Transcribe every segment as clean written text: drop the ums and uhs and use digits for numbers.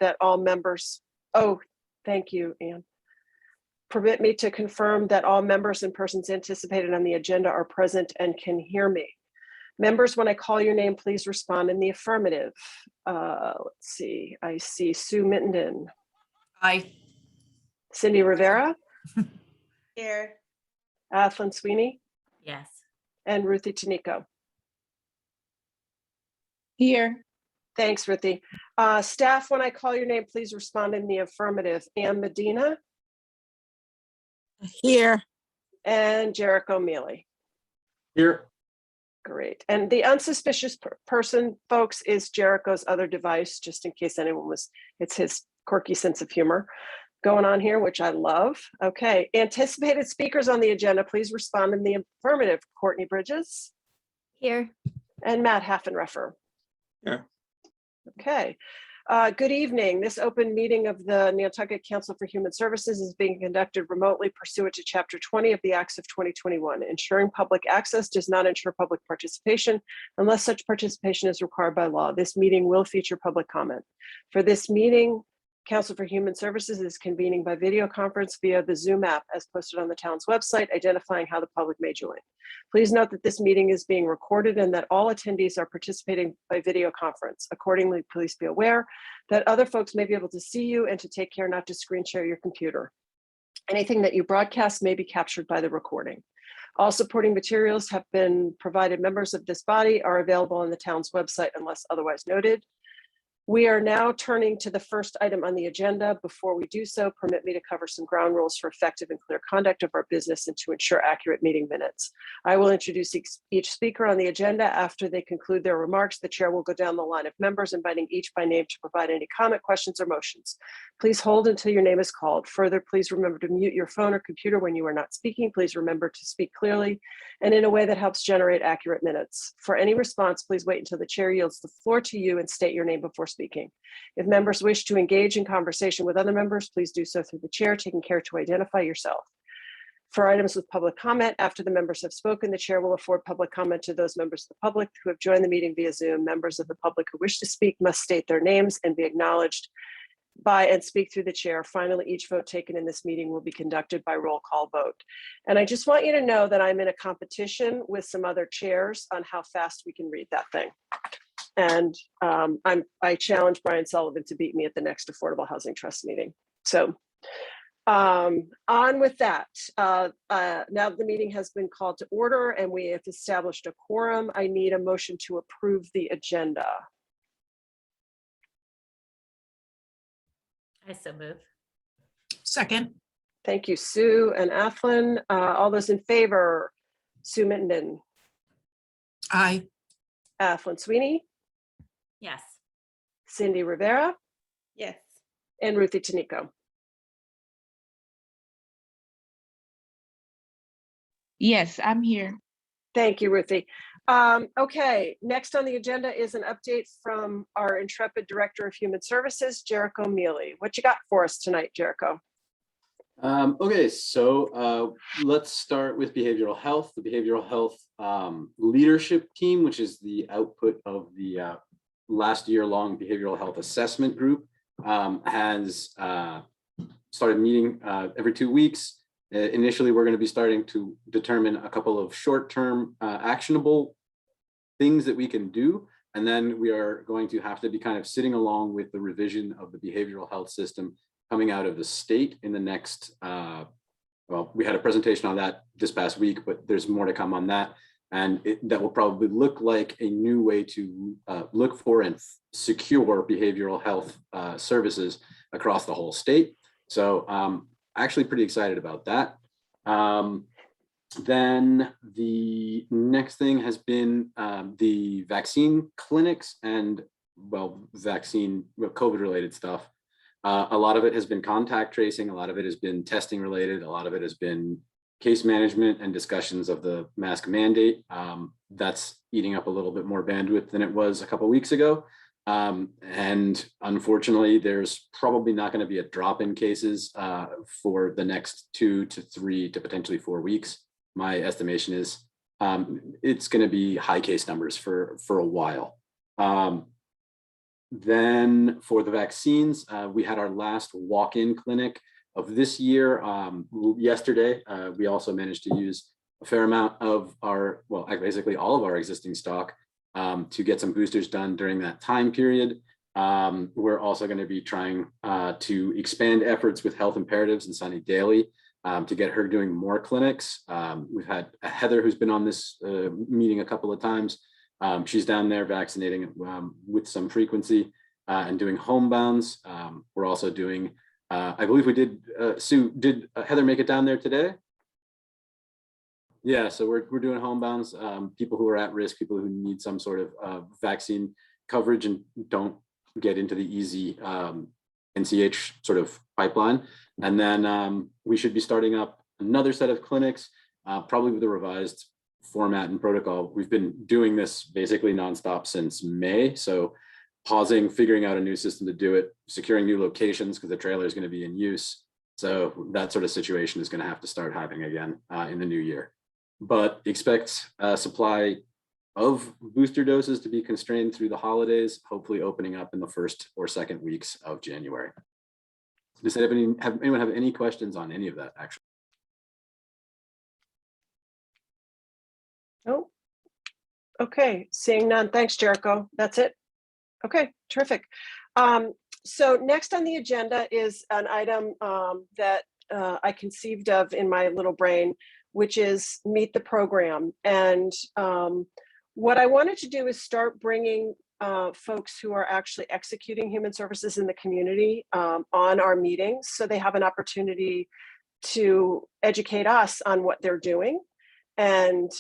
that all members, oh, thank you, Anne. Permit me to confirm that all members and persons anticipated on the agenda are present and can hear me. Members, when I call your name, please respond in the affirmative. Let's see, I see Sue Mittenden. Aye. Cindy Rivera. Here. Athlon Sweeney. Yes. And Ruthie Tanico. Here. Thanks, Ruthie. Staff, when I call your name, please respond in the affirmative. Ann Medina. Here. And Jericho Mealy. Here. Great. And the unsuspicious person, folks, is Jericho's other device, just in case anyone was, it's his quirky sense of humor going on here, which I love. Okay. Anticipated speakers on the agenda, please respond in the affirmative. Courtney Bridges. Here. And Matt Hafnafer. Here. Okay. Good evening. This open meeting of the Nantucket Council for Human Services is being conducted remotely pursuant to Chapter 20 of the Acts of 2021. Ensuring public access does not ensure public participation unless such participation is required by law. This meeting will feature public comment. For this meeting, Council for Human Services is convening by video conference via the Zoom app as posted on the town's website, identifying how the public may join. Please note that this meeting is being recorded and that all attendees are participating by video conference. Accordingly, please be aware that other folks may be able to see you and to take care not to screen share your computer. Anything that you broadcast may be captured by the recording. All supporting materials have been provided. Members of this body are available on the town's website unless otherwise noted. We are now turning to the first item on the agenda. Before we do so, permit me to cover some ground rules for effective and clear conduct of our business and to ensure accurate meeting minutes. I will introduce each speaker on the agenda. After they conclude their remarks, the chair will go down the line of members, inviting each by name to provide any comment, questions, or motions. Please hold until your name is called. Further, please remember to mute your phone or computer when you are not speaking. Please remember to speak clearly and in a way that helps generate accurate minutes. For any response, please wait until the chair yields the floor to you and state your name before speaking. If members wish to engage in conversation with other members, please do so through the chair, taking care to identify yourself. For items with public comment, after the members have spoken, the chair will afford public comment to those members of the public who have joined the meeting via Zoom. Members of the public who wish to speak must state their names and be acknowledged by and speak through the chair. Finally, each vote taken in this meeting will be conducted by roll call vote. And I just want you to know that I'm in a competition with some other chairs on how fast we can read that thing. And I challenge Brian Sullivan to beat me at the next Affordable Housing Trust meeting. So on with that. Now that the meeting has been called to order and we have established a quorum, I need a motion to approve the agenda. I so move. Second. Thank you, Sue and Athlon. All those in favor, Sue Mittenden. Aye. Athlon Sweeney. Yes. Cindy Rivera. Yes. And Ruthie Tanico. Yes, I'm here. Thank you, Ruthie. Okay, next on the agenda is an update from our intrepid Director of Human Services, Jericho Mealy. What you got for us tonight, Jericho? Okay, so let's start with behavioral health. The behavioral health leadership team, which is the output of the last year-long behavioral health assessment group, has started meeting every 2 weeks. Initially, we're going to be starting to determine a couple of short-term actionable things that we can do. And then we are going to have to be kind of sitting along with the revision of the behavioral health system coming out of the state in the next, well, we had a presentation on that this past week, but there's more to come on that. And that will probably look like a new way to look for and secure behavioral health services across the whole state. So actually pretty excited about that. Then the next thing has been the vaccine clinics and, well, vaccine, COVID related stuff. A lot of it has been contact tracing. A lot of it has been testing related. A lot of it has been case management and discussions of the mask mandate. That's eating up a little bit more bandwidth than it was a couple of weeks ago. And unfortunately, there's probably not going to be a drop in cases for the next 2 to 3 to potentially 4 weeks. My estimation is it's going to be high case numbers for a while. Then for the vaccines, we had our last walk-in clinic of this year yesterday. We also managed to use a fair amount of our, well, basically all of our existing stock to get some boosters done during that time period. We're also going to be trying to expand efforts with Health Imperatives and Sunny Daly to get her doing more clinics. We've had Heather, who's been on this meeting a couple of times. She's down there vaccinating with some frequency and doing homebounds. We're also doing, I believe we did, Sue, did Heather make it down there today? Yeah, so we're doing homebounds, people who are at risk, people who need some sort of vaccine coverage and don't get into the easy NCH sort of pipeline. And then we should be starting up another set of clinics, probably with a revised format and protocol. We've been doing this basically nonstop since May. So pausing, figuring out a new system to do it, securing new locations because the trailer is going to be in use. So that sort of situation is going to have to start happening again in the new year. But expect supply of booster doses to be constrained through the holidays, hopefully opening up in the first or second weeks of January. Does anyone have any questions on any of that, actually? Oh, okay, seeing none. Thanks, Jericho. That's it. Okay, terrific. So next on the agenda is an item that I conceived of in my little brain, which is meet the program. And what I wanted to do is start bringing folks who are actually executing human services in the community on our meetings, so they have an opportunity to educate us on what they're doing. And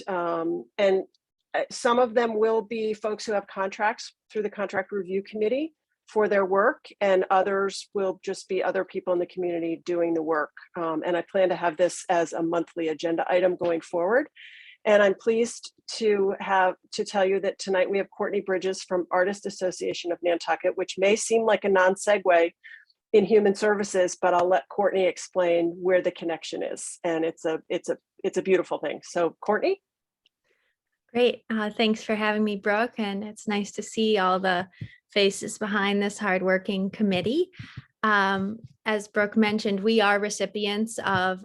some of them will be folks who have contracts through the contract review committee for their work, and others will just be other people in the community doing the work. And I plan to have this as a monthly agenda item going forward. And I'm pleased to tell you that tonight we have Courtney Bridges from Artist Association of Nantucket, which may seem like a non-segue in human services, but I'll let Courtney explain where the connection is. And it's a beautiful thing. So Courtney. Great. Thanks for having me, Brooke. And it's nice to see all the faces behind this hardworking committee. As Brooke mentioned, we are recipients of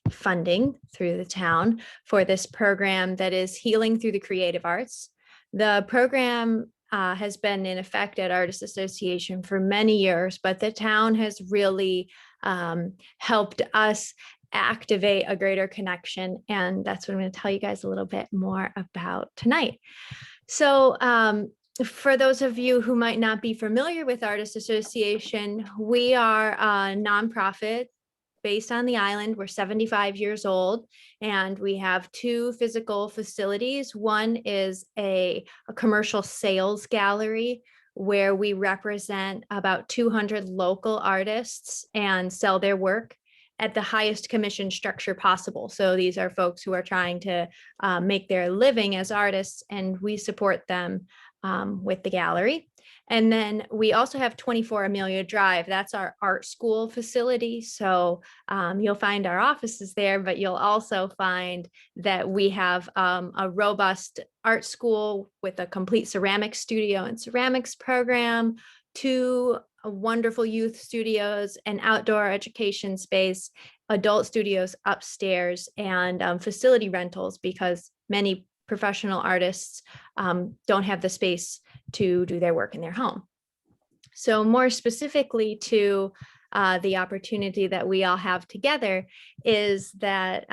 funding through the town for this program that is Healing Through the Creative Arts. The program has been in effect at Artists Association for many years, but the town has really helped us activate a greater connection. And that's what I'm going to tell you guys a little bit more about tonight. So for those of you who might not be familiar with Artists Association, we are a nonprofit based on the island. We're 75 years old, and we have two physical facilities. One is a commercial sales gallery where we represent about 200 local artists and sell their work at the highest commission structure possible. So these are folks who are trying to make their living as artists, and we support them with the gallery. And then we also have 24 Amelia Drive. That's our art school facility. So you'll find our offices there, but you'll also find that we have a robust art school with a complete ceramics studio and ceramics program, two wonderful youth studios, an outdoor education space, adult studios upstairs, and facility rentals, because many professional artists don't have the space to do their work in their home. So more specifically to the opportunity that we all have together is that,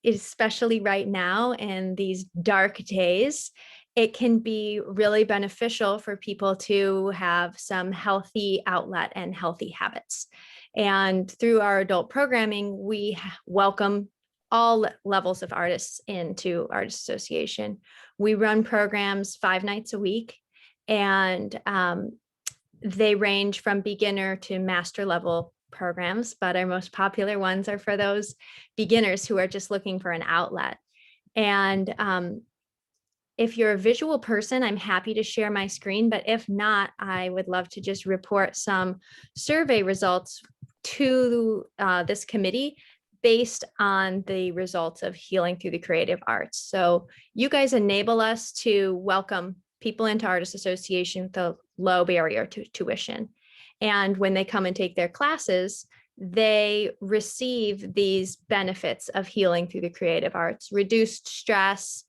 especially right now in these dark days, it can be really beneficial for people to have some healthy outlet and healthy habits. And through our adult programming, we welcome all levels of artists into Artist Association. We run programs 5 nights a week, and they range from beginner to master level programs, but our most popular ones are for those beginners who are just looking for an outlet. And if you're a visual person, I'm happy to share my screen, but if not, I would love to just report some survey results to this committee based on the results of Healing Through the Creative Arts. So you guys enable us to welcome people into Artists Association with a low barrier to tuition. And when they come and take their classes, they receive these benefits of healing through the creative arts, reduced stress,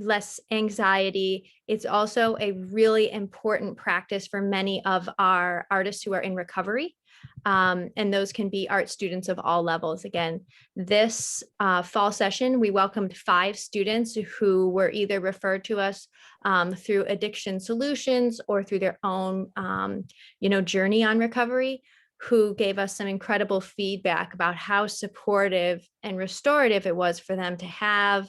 less anxiety. It's also a really important practice for many of our artists who are in recovery. And those can be art students of all levels. Again, this fall session, we welcomed 5 students who were either referred to us through Addiction Solutions or through their own, journey on recovery, who gave us some incredible feedback about how supportive and restorative it was for them to have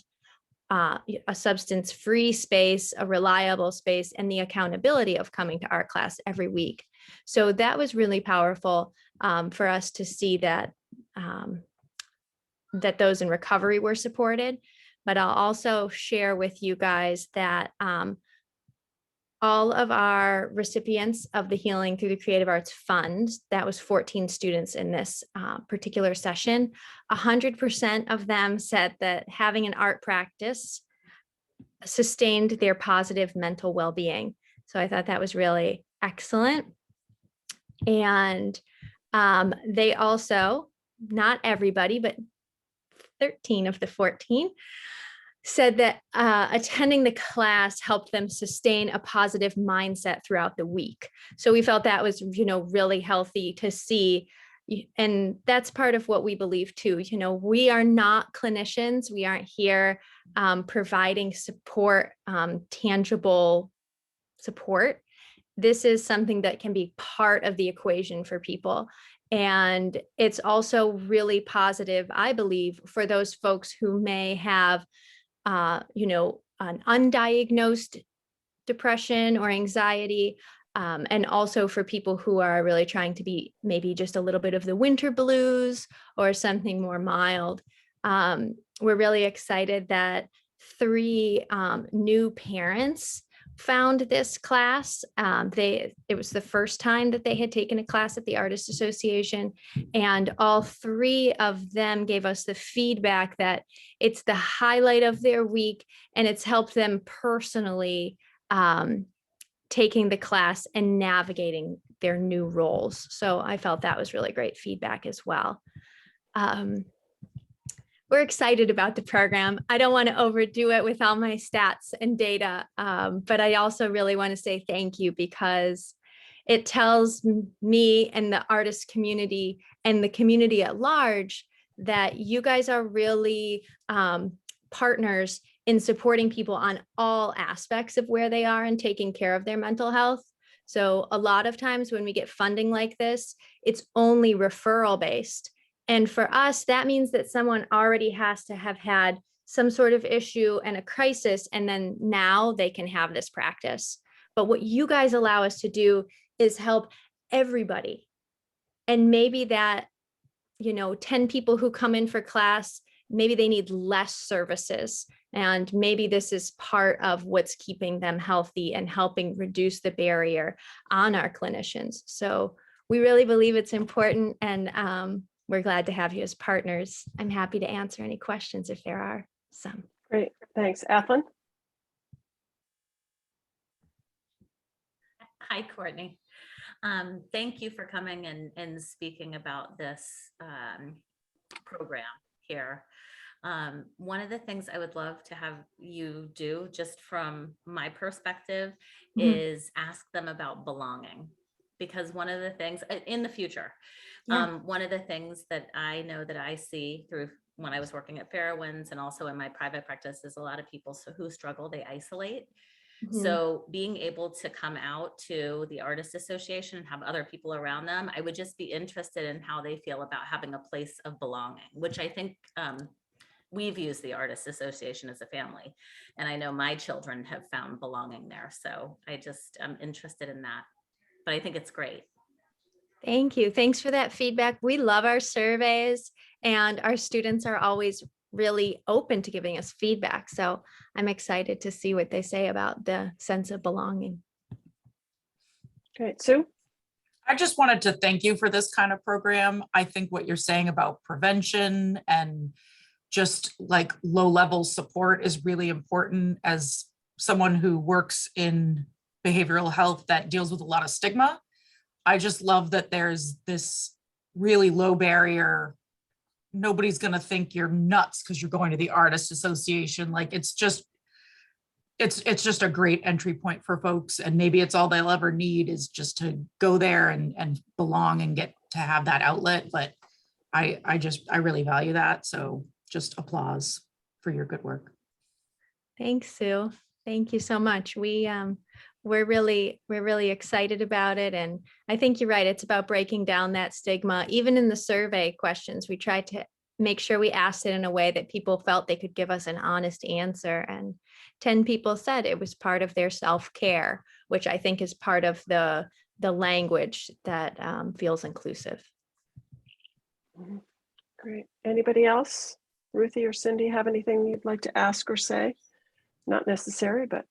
a substance-free space, a reliable space, and the accountability of coming to art class every week. So that was really powerful for us to see that that those in recovery were supported. But I'll also share with you guys that all of our recipients of the Healing Through the Creative Arts Fund, that was 14 students in this particular session, 100% of them said that having an art practice sustained their positive mental well-being. So I thought that was really excellent. And they also, not everybody, but 13 of the 14 said that attending the class helped them sustain a positive mindset throughout the week. So we felt that was, really healthy to see. And that's part of what we believe too. We are not clinicians. We aren't here providing support, tangible support. This is something that can be part of the equation for people. And it's also really positive, I believe, for those folks who may have an undiagnosed depression or anxiety, and also for people who are really trying to be maybe just a little bit of the winter blues or something more mild. We're really excited that 3 new parents found this class. It was the first time that they had taken a class at the Artists Association, and all 3 of them gave us the feedback that it's the highlight of their week, and it's helped them personally taking the class and navigating their new roles. So I felt that was really great feedback as well. We're excited about the program. I don't want to overdo it with all my stats and data, but I also really want to say thank you, because it tells me and the artist community and the community at large that you guys are really partners in supporting people on all aspects of where they are and taking care of their mental health. So a lot of times when we get funding like this, it's only referral based. And for us, that means that someone already has to have had some sort of issue and a crisis, and then now they can have this practice. But what you guys allow us to do is help everybody. And maybe that, 10 people who come in for class, maybe they need less services. And maybe this is part of what's keeping them healthy and helping reduce the barrier on our clinicians. So we really believe it's important, and we're glad to have you as partners. I'm happy to answer any questions if there are some. Great, thanks. Athlon? Hi, Courtney. Thank you for coming and speaking about this program here. One of the things I would love to have you do, just from my perspective, is ask them about belonging. Because one of the things in the future, one of the things that I know that I see through when I was working at Fairwinds and also in my private practice is a lot of people who struggle, they isolate. So being able to come out to the Artists Association and have other people around them, I would just be interested in how they feel about having a place of belonging, which I think we've used the Artists Association as a family. And I know my children have found belonging there. So I'm interested in that. But I think it's great. Thank you. Thanks for that feedback. We love our surveys, and our students are always really open to giving us feedback. So I'm excited to see what they say about the sense of belonging. Great. Sue? I just wanted to thank you for this kind of program. I think what you're saying about prevention and just like low-level support is really important, as someone who works in behavioral health that deals with a lot of stigma, I just love that there's this really low barrier. Nobody's going to think you're nuts because you're going to the artist association. Like it's just a great entry point for folks. And maybe it's all they'll ever need is just to go there and belong and get to have that outlet. But I really value that. So just applause for your good work. Thanks, Sue. Thank you so much. We're really excited about it. And I think you're right. It's about breaking down that stigma. Even in the survey questions, we tried to make sure we asked it in a way that people felt they could give us an honest answer. And 10 people said it was part of their self-care, which I think is part of the language that feels inclusive. Great. Anybody else? Ruthie or Cindy, have anything you'd like to ask or say? Not necessary, but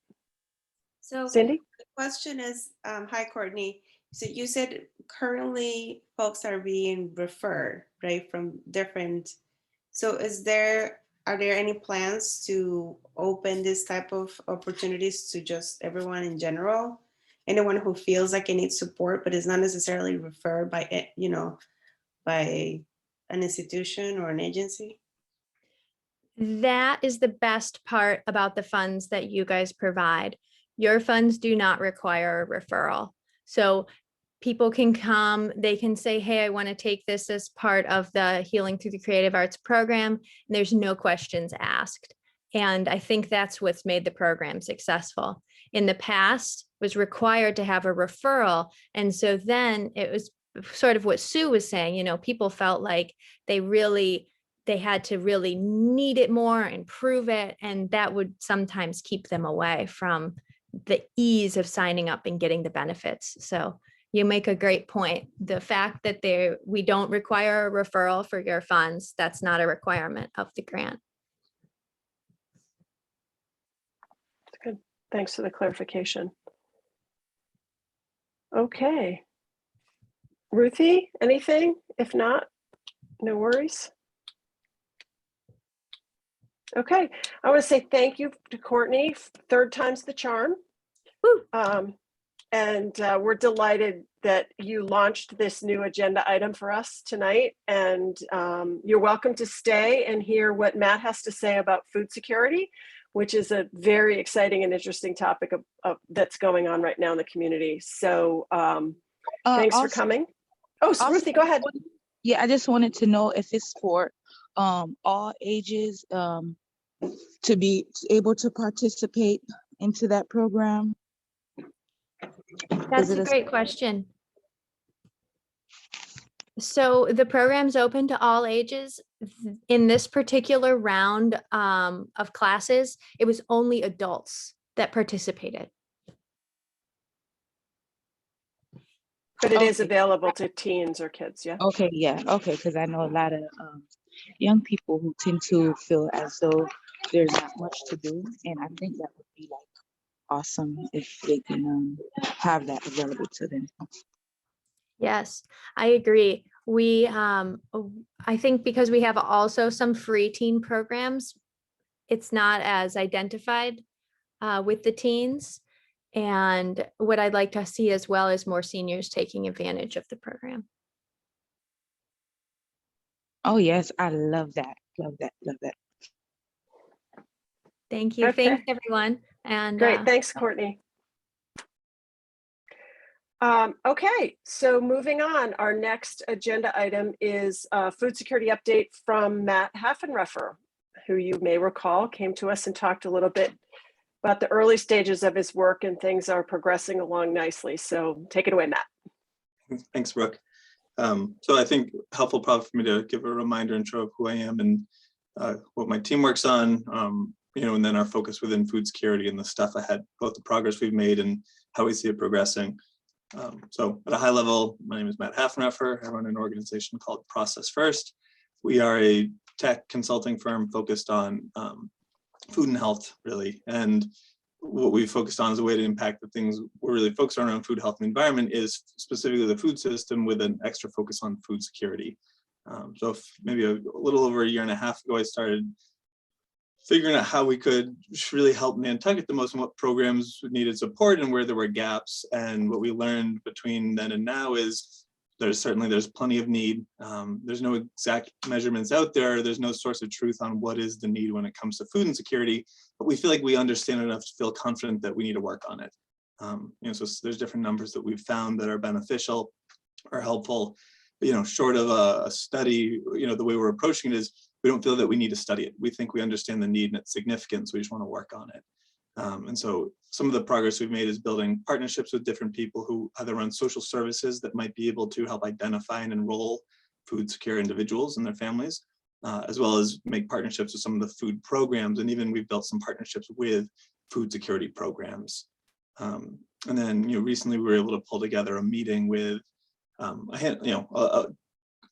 So Cindy? the question is, hi, Courtney. So you said currently folks are being referred, right, from different. So are there any plans to open this type of opportunities to just everyone in general? Anyone who feels like it needs support, but is not necessarily referred by, by an institution or an agency? That is the best part about the funds that you guys provide. Your funds do not require a referral. So people can come, they can say, hey, I want to take this as part of the Healing Through the Creative Arts program. And there's no questions asked. And I think that's what's made the program successful. In the past, it was required to have a referral. And so then it was sort of what Sue was saying, people felt like they had to really need it more and prove it. And that would sometimes keep them away from the ease of signing up and getting the benefits. So you make a great point. The fact that we don't require a referral for your funds, that's not a requirement of the grant. Good. Thanks for the clarification. Okay. Ruthie, anything? If not, no worries. Okay, I want to say thank you to Courtney. Third time's the charm. Woo. And we're delighted that you launched this new agenda item for us tonight. And you're welcome to stay and hear what Matt has to say about food security, which is a very exciting and interesting topic of that's going on right now in the community. So thanks for coming. Oh, so Ruthie, go ahead. Yeah, I just wanted to know if it's for all ages to be able to participate into that program. That's a great question. So the program's open to all ages. In this particular round of classes, it was only adults that participated. But it is available to teens or kids, yeah? Okay, yeah, okay, because I know a lot of young people who tend to feel as though there's not much to do, and I think that would be like awesome if they can have that available to them. Yes, I agree. We, I think because we have also some free teen programs, it's not as identified with the teens. And what I'd like to see as well is more seniors taking advantage of the program. Oh yes, I love that. Love that. Love that. Thank you. Okay. Thanks, everyone. And Great. Thanks, Courtney. Okay, so moving on, our next agenda item is a food security update from Matt Hafnafer, who you may recall came to us and talked a little bit about the early stages of his work, and things are progressing along nicely. So take it away, Matt. Thanks, Brooke. So I think helpful probably for me to give a reminder intro of who I am and what my team works on, and then our focus within food security and the stuff ahead, both the progress we've made and how we see it progressing. So at a high level, my name is Matt Hafnafer. I run an organization called Process First. We are a tech consulting firm focused on food and health, really. And what we focused on as a way to impact the things we're really focused on around food, health, and environment is specifically the food system with an extra focus on food security. So maybe a little over a year and a half ago, I started figuring out how we could really help Nantucket the most and what programs needed support and where there were gaps. And what we learned between then and now is there's plenty of need. There's no exact measurements out there. There's no source of truth on what is the need when it comes to food insecurity, but we feel like we understand enough to feel confident that we need to work on it. So there's different numbers that we've found that are beneficial or helpful. But, short of a study, the way we're approaching it is we don't feel that we need to study it. We think we understand the need and its significance. We just want to work on it. And so some of the progress we've made is building partnerships with different people who either run social services that might be able to help identify and enroll food secure individuals and their families, as well as make partnerships with some of the food programs. And even we've built some partnerships with food security programs. And then, recently we were able to pull together a meeting with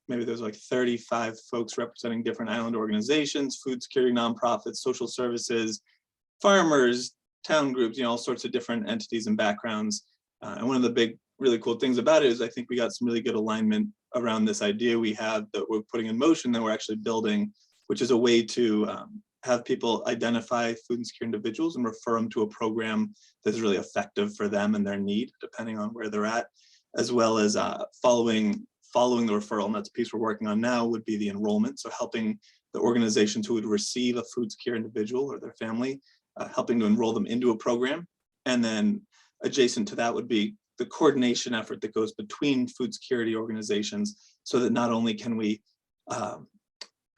maybe there's like 35 folks representing different island organizations, food security nonprofits, social services, farmers, town groups, all sorts of different entities and backgrounds. And one of the big, really cool things about it is I think we got some really good alignment around this idea we have that we're putting in motion that we're actually building, which is a way to have people identify food insecure individuals and refer them to a program that's really effective for them and their need, depending on where they're at, as well as following the referral. And that's a piece we're working on now would be the enrollment. So helping the organizations who would receive a food secure individual or their family, helping to enroll them into a program. And then adjacent to that would be the coordination effort that goes between food security organizations so that not only can we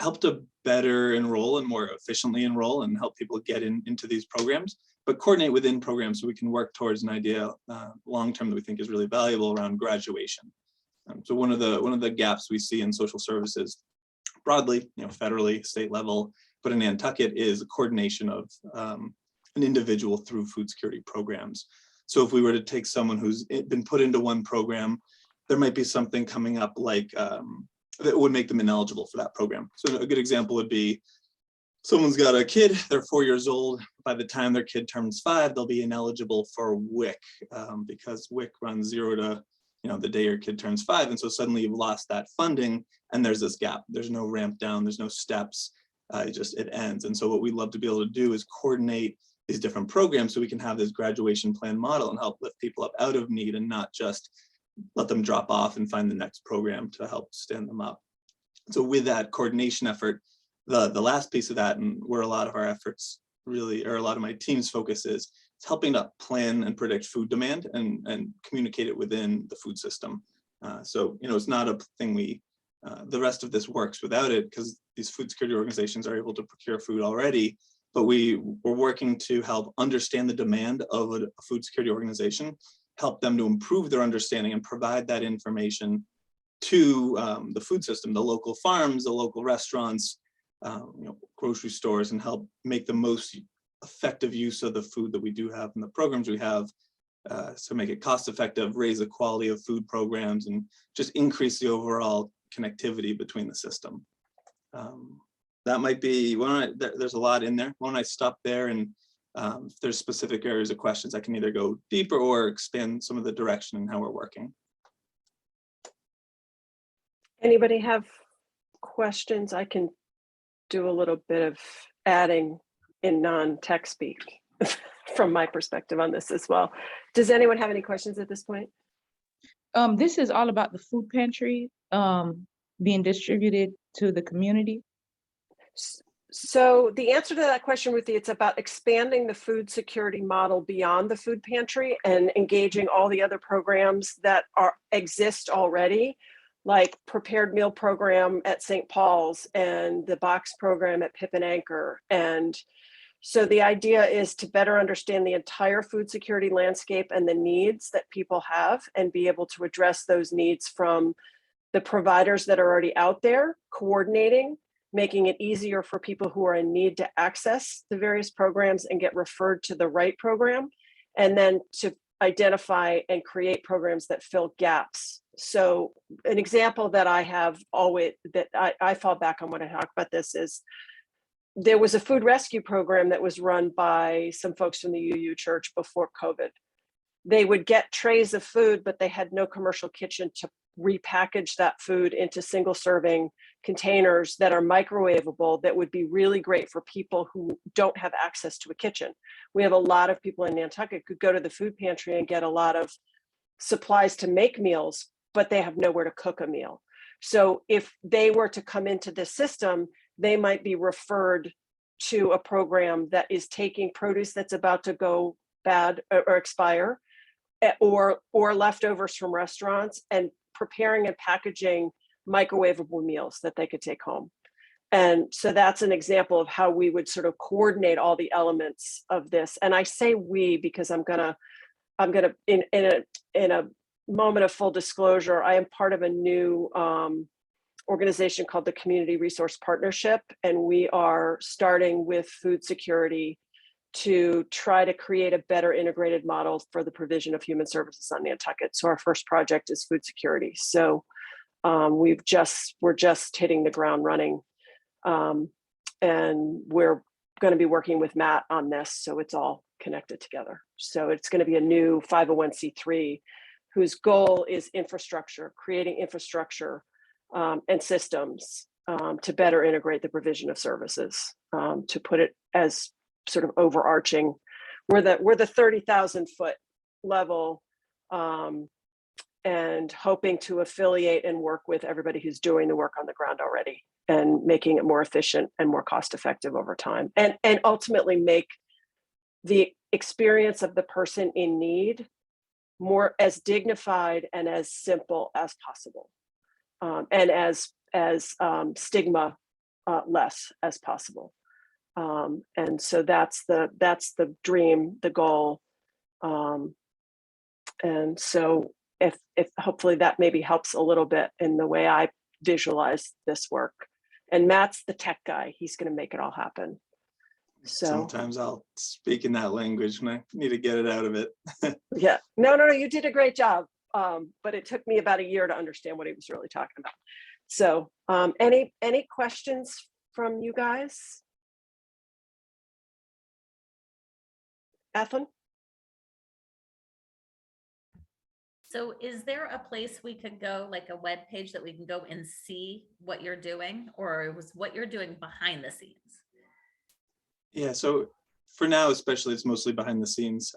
help to better enroll and more efficiently enroll and help people get into these programs, but coordinate within programs so we can work towards an idea long-term that we think is really valuable around graduation. So one of the gaps we see in social services broadly, federally, state level, but in Nantucket is a coordination of an individual through food security programs. So if we were to take someone who's been put into one program, there might be something coming up like that would make them ineligible for that program. So a good example would be someone's got a kid, they're 4 years old. By the time their kid turns 5, they'll be ineligible for WIC because WIC runs 0 to the day your kid turns 5. And so suddenly you've lost that funding and there's this gap. There's no ramp down, there's no steps, it ends. And so what we'd love to be able to do is coordinate these different programs so we can have this graduation plan model and help lift people up out of need and not just let them drop off and find the next program to help stand them up. So with that coordination effort, the last piece of that, and where a lot of our efforts really, or a lot of my team's focus is helping to plan and predict food demand and communicate it within the food system. So, it's not a thing the rest of this works without it because these food security organizations are able to procure food already, but we're working to help understand the demand of a food security organization, help them to improve their understanding and provide that information to the food system, the local farms, the local restaurants, grocery stores, and help make the most effective use of the food that we do have and the programs we have, so make it cost effective, raise the quality of food programs, and just increase the overall connectivity between the system. That might be, there's a lot in there. Why don't I stop there, and if there's specific areas of questions, I can either go deeper or expand some of the direction and how we're working. Anybody have questions? I can do a little bit of adding in non-tech speak from my perspective on this as well. Does anyone have any questions at this point? This is all about the food pantry being distributed to the community. So the answer to that question, Ruthie, it's about expanding the food security model beyond the food pantry and engaging all the other programs that exist already, like prepared meal program at St. Paul's and the box program at Pip and Anchor. And so the idea is to better understand the entire food security landscape and the needs that people have and be able to address those needs from the providers that are already out there, coordinating, making it easier for people who are in need to access the various programs and get referred to the right program, and then to identify and create programs that fill gaps. So an example that I have always, that I fall back on when I talk about this is, there was a food rescue program that was run by some folks from the UU Church before COVID. They would get trays of food, but they had no commercial kitchen to repackage that food into single serving containers that are microwavable that would be really great for people who don't have access to a kitchen. We have a lot of people in Nantucket who go to the food pantry and get a lot of supplies to make meals, but they have nowhere to cook a meal. So if they were to come into this system, they might be referred to a program that is taking produce that's about to go bad or expire, or leftovers from restaurants, and preparing and packaging microwavable meals that they could take home. And so that's an example of how we would sort of coordinate all the elements of this. And I say we because I'm gonna in a moment of full disclosure, I am part of a new organization called the Community Resource Partnership, and we are starting with food security to try to create a better integrated model for the provision of human services on Nantucket. So our first project is food security. So we're just hitting the ground running, and we're going to be working with Matt on this, so it's all connected together. So it's going to be a new 501c3 whose goal is infrastructure, creating infrastructure and systems to better integrate the provision of services. To put it as sort of overarching, we're the 30,000 foot level, and hoping to affiliate and work with everybody who's doing the work on the ground already, and making it more efficient and more cost effective over time, and ultimately make the experience of the person in need more as dignified and as simple as possible, and as stigma less as possible. And so that's the dream, the goal. And so if hopefully that maybe helps a little bit in the way I visualize this work. And Matt's the tech guy. He's going to make it all happen. So sometimes I'll speak in that language and I need to get it out of it. yeah, no, you did a great job. But it took me about a year to understand what he was really talking about. So any questions from you guys? Ethan? So is there a place we could go, like a web page that we can go and see what you're doing, or was what you're doing behind the scenes? Yeah, so for now, especially, it's mostly behind the scenes.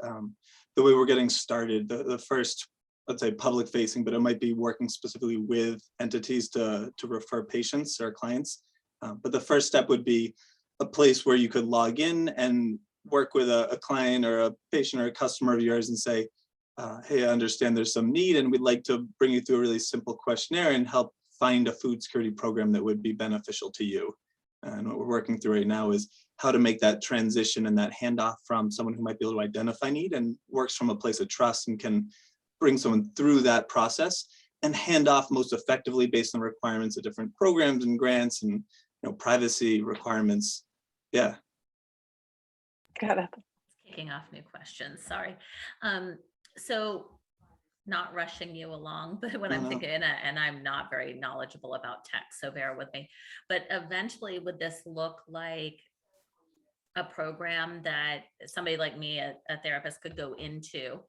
The way we're getting started, the first, let's say, public facing, but it might be working specifically with entities to refer patients or clients. But the first step would be a place where you could log in and work with a client or a patient or a customer of yours and say, hey, I understand there's some need and we'd like to bring you through a really simple questionnaire and help find a food security program that would be beneficial to you. And what we're working through right now is how to make that transition and that handoff from someone who might be able to identify need and works from a place of trust and can bring someone through that process and hand off most effectively based on requirements of different programs and grants and privacy requirements. Yeah. Got it. Kicking off new questions, sorry. So not rushing you along, but when I'm thinking, and I'm not very knowledgeable about tech, so bear with me, but eventually would this look like a program that somebody like me, a therapist, could go into,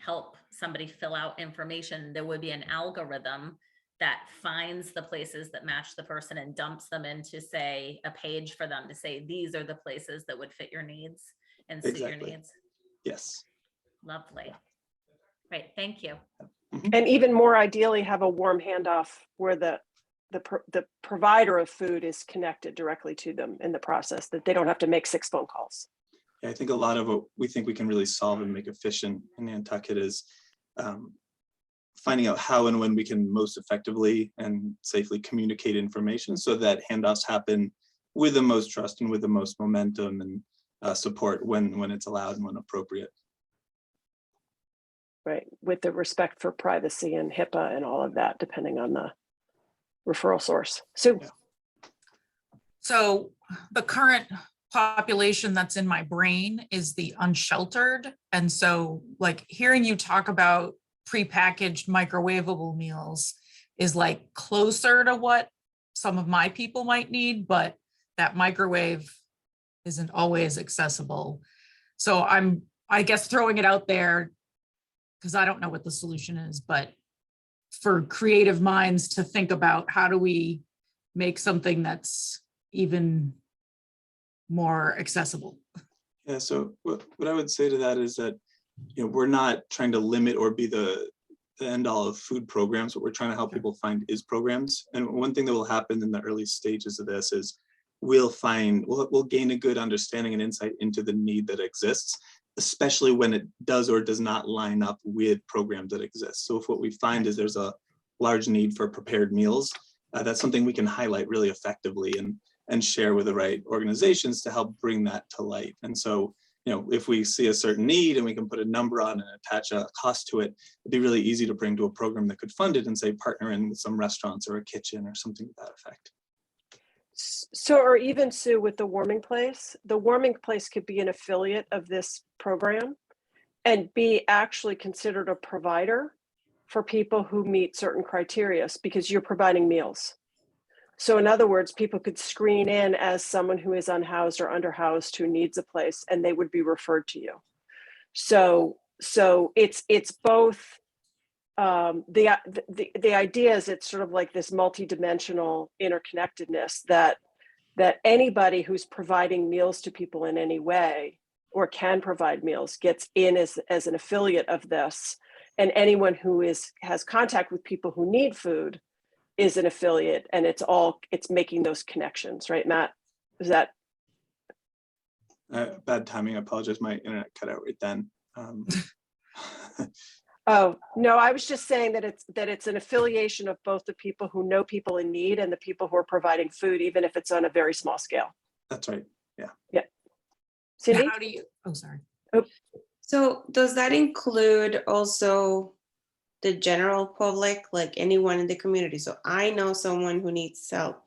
help somebody fill out information? There would be an algorithm that finds the places that match the person and dumps them into, say, a page for them to say, these are the places that would fit your needs and suit your needs. Yes. Lovely. Great, thank you. And even more ideally, have a warm handoff where the provider of food is connected directly to them in the process, that they don't have to make 6 phone calls. Yeah, I think a lot of what we think we can really solve and make efficient in Nantucket is finding out how and when we can most effectively and safely communicate information so that handoffs happen with the most trust and with the most momentum and support when it's allowed and when appropriate. Right, with the respect for privacy and HIPAA and all of that, depending on the referral source. So, So the current population that's in my brain is the unsheltered. And so like hearing you talk about prepackaged microwavable meals is like closer to what some of my people might need, but that microwave isn't always accessible. So I guess throwing it out there, because I don't know what the solution is, but for creative minds to think about how do we make something that's even more accessible. Yeah, so what I would say to that is that, we're not trying to limit or be the end all of food programs. What we're trying to help people find is programs. And one thing that will happen in the early stages of this is we'll gain a good understanding and insight into the need that exists, especially when it does or does not line up with programs that exist. So if what we find is there's a large need for prepared meals, that's something we can highlight really effectively and share with the right organizations to help bring that to light. And so, if we see a certain need and we can put a number on and attach a cost to it, it'd be really easy to bring to a program that could fund it and say partner in with some restaurants or a kitchen or something to that effect. So, or even Sue, with the warming place could be an affiliate of this program and be actually considered a provider for people who meet certain criteria because you're providing meals. So in other words, people could screen in as someone who is unhoused or underhoused who needs a place, and they would be referred to you. So it's both. The idea is it's sort of like this multidimensional interconnectedness that anybody who's providing meals to people in any way or can provide meals gets in as an affiliate of this, and anyone who has contact with people who need food is an affiliate, and it's making those connections, right, Matt? Is that bad timing? I apologize. My internet cut out right then. Oh no, I was just saying that it's an affiliation of both the people who know people in need and the people who are providing food, even if it's on a very small scale. That's right. Yeah. Yeah. Cindy? How do you? Oh, sorry. Oh. So does that include also the general public, like anyone in the community? So I know someone who needs help,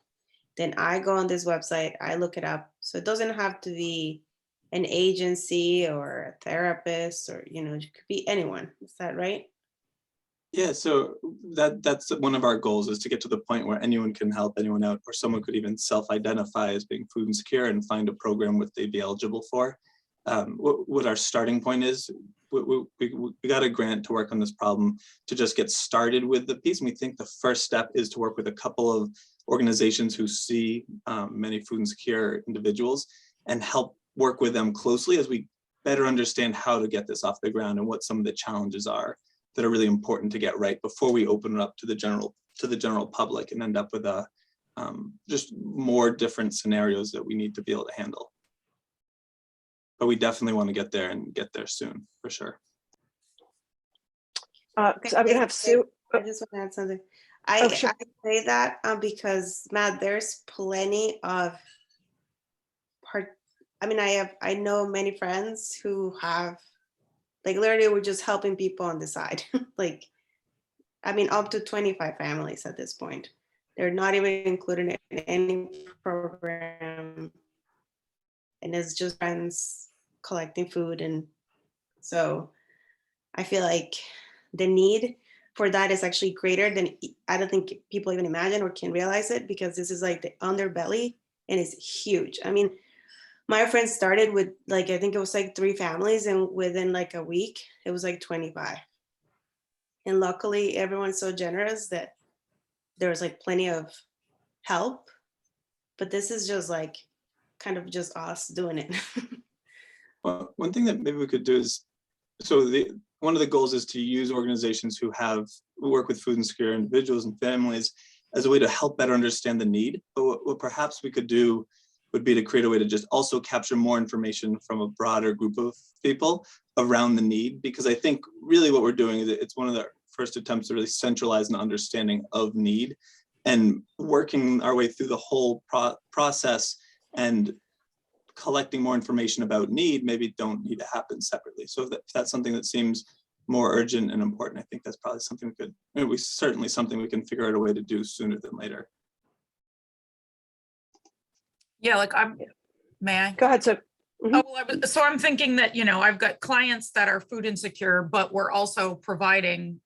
then I go on this website, I look it up. So it doesn't have to be an agency or a therapist, or it could be anyone. Is that right? Yeah, so that's one of our goals, is to get to the point where anyone can help anyone out, or someone could even self-identify as being food insecure and find a program what they'd be eligible for. What our starting point is, we got a grant to work on this problem to just get started with the piece. And we think the first step is to work with a couple of organizations who see many food insecure individuals and help work with them closely as we better understand how to get this off the ground and what some of the challenges are that are really important to get right before we open it up to the general public and end up with just more different scenarios that we need to be able to handle. But we definitely want to get there and get there soon, for sure. So I'm gonna have Sue. I just want to add something. Sure. I say that because, Matt, there's plenty of I know many friends who have, like, literally we're just helping people on the side. Up to 25 families at this point. They're not even included in any program. And it's just friends collecting food. And so I feel like the need for that is actually greater than I don't think people even imagine or can realize it, because this is like the underbelly and it's huge. My friend started with I think it was 3 families, and within a week, it was 25. And luckily everyone's so generous that there was plenty of help, but this is just kind of just us doing it. Well, one thing that maybe we could do is, one of the goals is to use organizations who work with food insecure individuals and families as a way to help better understand the need. But what perhaps we could do would be to create a way to just also capture more information from a broader group of people around the need, because I think really what we're doing is it's one of the first attempts to really centralize an understanding of need, and working our way through the whole process and collecting more information about need maybe don't need to happen separately. So if that's something that seems more urgent and important, I think that's probably something something we can figure out a way to do sooner than later. Yeah, may I? Go ahead, Sue. Mhm. Oh, well, so I'm thinking that, I've got clients that are food insecure, but we're also providing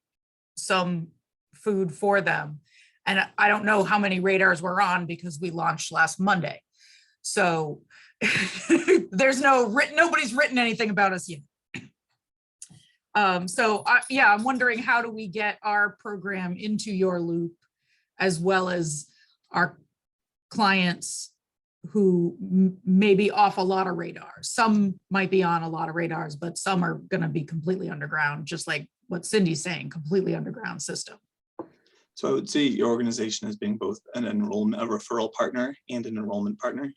some food for them. And I don't know how many radars we're on because we launched last Monday. So there's nobody's written anything about us yet. Yeah, I'm wondering, how do we get our program into your loop as well as our clients who may be off a lot of radars? Some might be on a lot of radars, but some are going to be completely underground, just like what Cindy's saying, completely underground system. So I would see your organization as being both an enrollment, a referral partner and an enrollment partner,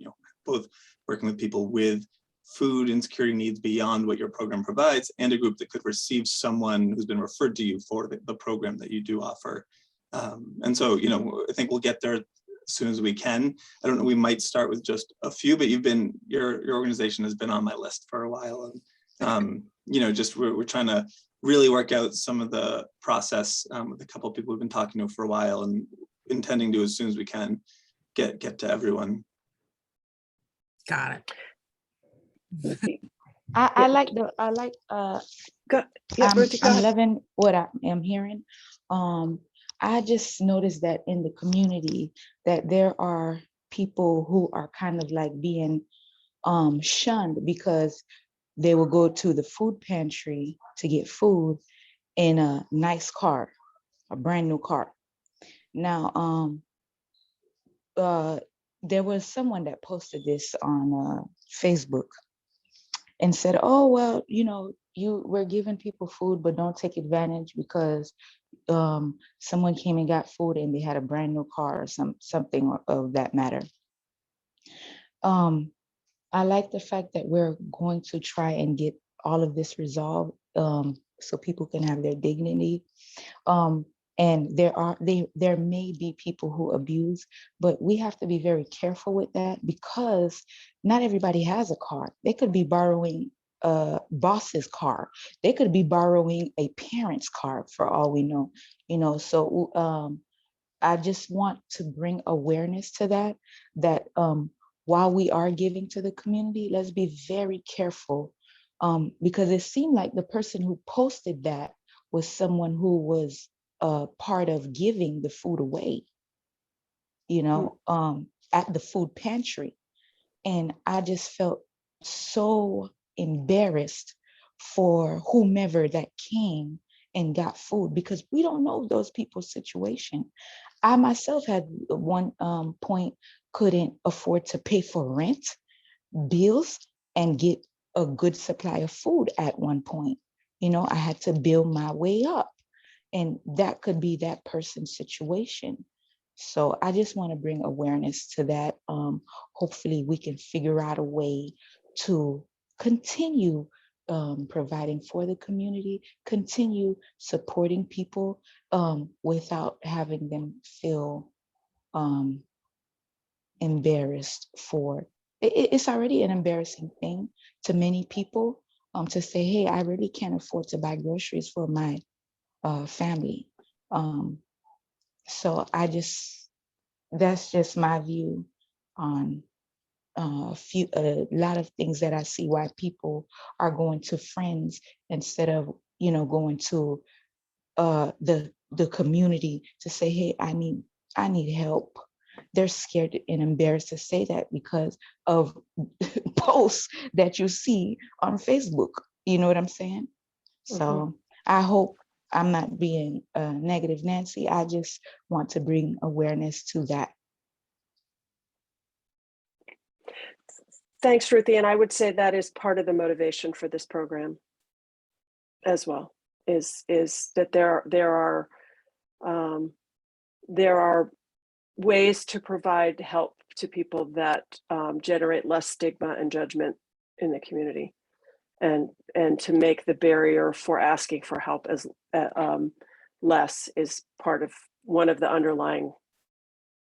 both working with people with food insecurity needs beyond what your program provides, and a group that could receive someone who's been referred to you for the program that you do offer. And so, I think we'll get there as soon as we can. I don't know, we might start with just a few, but your organization has been on my list for a while. And, we're trying to really work out some of the process with a couple of people we've been talking to for a while, and intending to, as soon as we can, get to everyone. Got it. I like Go, yeah, Ruthie, go I'm ahead. loving what I am hearing. I just noticed that in the community that there are people who are kind of like being shunned because they will go to the food pantry to get food in a nice car, a brand new car. Now, there was someone that posted this on Facebook and said, "Oh, well, we're giving people food, but don't take advantage because someone came and got food and they had a brand new car or something of that matter." I like the fact that we're going to try and get all of this resolved so people can have their dignity. And there may be people who abuse, but we have to be very careful with that because not everybody has a car. They could be borrowing a boss's car. They could be borrowing a parent's car for all we know, so I just want to bring awareness to that while we are giving to the community, let's be very careful because it seemed like the person who posted that was someone who was part of giving the food away, at the food pantry. And I just felt so embarrassed for whomever that came and got food because we don't know those people's situation. I myself had one point couldn't afford to pay for rent, bills, and get a good supply of food at one point. I had to build my way up, and that could be that person's situation. So I just want to bring awareness to that. Hopefully we can figure out a way to continue providing for the community, continue supporting people without having them feel embarrassed for it's already an embarrassing thing to many people to say, hey, I really can't afford to buy groceries for my family. So that's just my view on a lot of things that I see why people are going to friends instead of, going to the community to say, hey, I need help. They're scared and embarrassed to say that because of posts that you see on Facebook. You know what I'm saying? So I hope I'm not being negative Nancy. I just want to bring awareness to that. Thanks, Ruthie. And I would say that is part of the motivation for this program as well, is that there are ways to provide help to people that generate less stigma and judgment in the community, and to make the barrier for asking for help as less is part of one of the underlying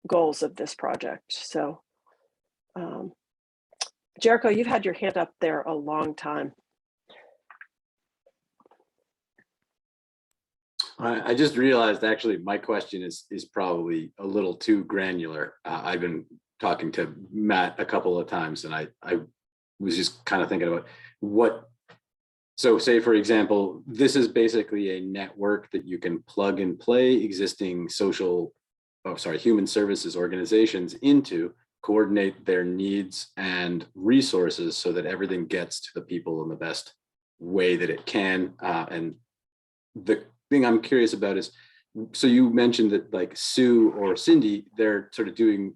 goals of this project. So Jericho, you've had your hand up there a long time. I just realized actually my question is probably a little too granular. I've been talking to Matt a couple of times, and I was just kind of thinking about so say, for example, this is basically a network that you can plug and play existing human services organizations into, coordinate their needs and resources so that everything gets to the people in the best way that it can. And the thing I'm curious about is, so you mentioned that like Sue or Cindy, they're sort of doing,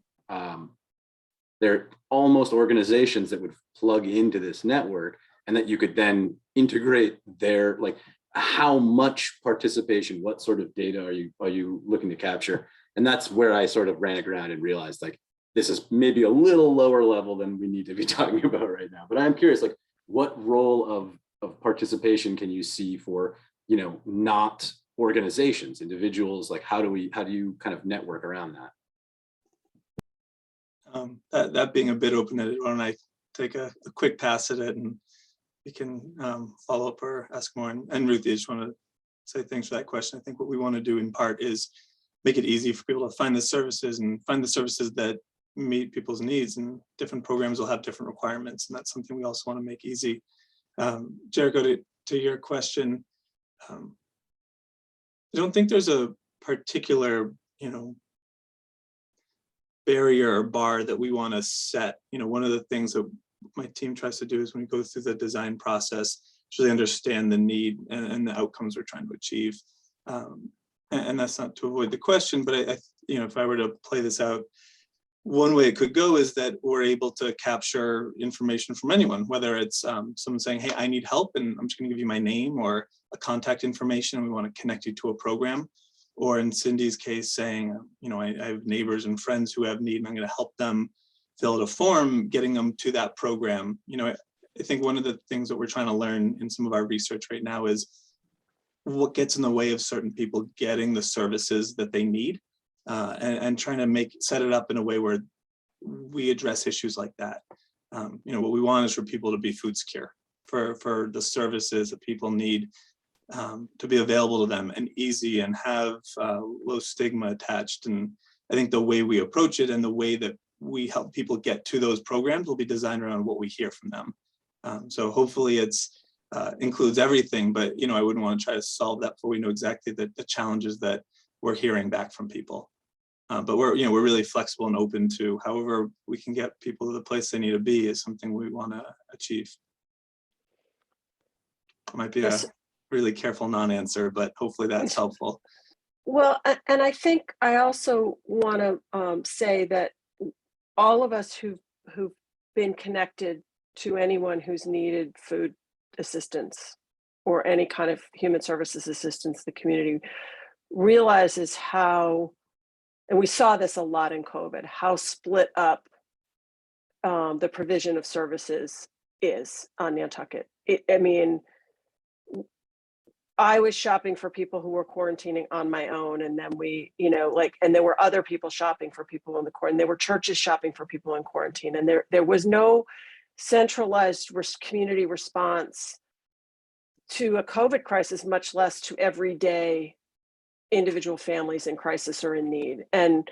they're almost organizations that would plug into this network, and that you could then integrate their, like, how much participation, what sort of data are you looking to capture? And that's where I sort of ran around and realized, like, this is maybe a little lower level than we need to be talking about right now. But I'm curious, like, what role of participation can you see for, you know, not organizations, individuals? Like, how do you kind of network around that? That being a bit open-ended, why don't I take a quick pass at it, and we can follow up or ask more. And Ruthie, I just want to say thanks for that question. I think what we want to do in part is make it easy for people to find the services, and find the services that meet people's needs, and different programs will have different requirements, and that's something we also want to make easy. Jericho, to your question, I don't think there's a particular, you know, barrier or bar that we want to set. You know, one of the things that my team tries to do is, when we go through the design process, to really understand the need and the outcomes we're trying to achieve. And that's not to avoid the question, but I you know, if I were to play this out, one way it could go is that we're able to capture information from anyone, whether it's someone saying, hey, I need help, and I'm just going to give you my name or a contact information, and we want to connect you to a program. Or in Cindy's case, saying, you know, I have neighbors and friends who have need, and I'm going to help them fill out a form, getting them to that program. You know, I think one of the things that we're trying to learn in some of our research right now is what gets in the way of certain people getting the services that they need, and trying to set it up in a way where we address issues like that. You know, what we want is for people to be food secure, for the services that people need to be available to them and easy, and have low stigma attached. And I think the way we approach it and the way that we help people get to those programs will be designed around what we hear from them. So hopefully it's includes everything, but you know, I wouldn't want to try to solve that before we know exactly the challenges that we're hearing back from people. But we're really flexible and open to however we can get people to the place they need to be is something we want to achieve. It might be Yes. a really careful non-answer, but hopefully that's helpful. Well, and I think I also want to say that all of us who've been connected to anyone who's needed food assistance or any kind of human services assistance, the community realizes how, and we saw this a lot in COVID, how split up the provision of services is on Nantucket. I mean, I was shopping for people who were quarantining on my own, and then we, you know, like, and there were other people shopping for people in the quarantine. There were churches shopping for people in quarantine, and there was no centralized community response to a COVID crisis, much less to everyday individual families in crisis or in need. And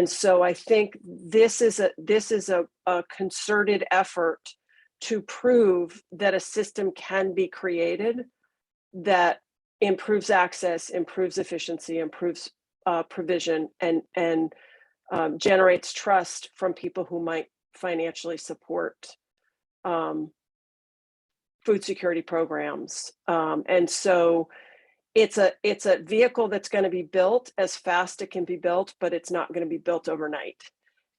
so I think this is a concerted effort to prove that a system can be created that improves access, improves efficiency, improves provision, and generates trust from people who might financially support food security programs. And so it's a vehicle that's going to be built as fast as it can be built, but it's not going to be built overnight.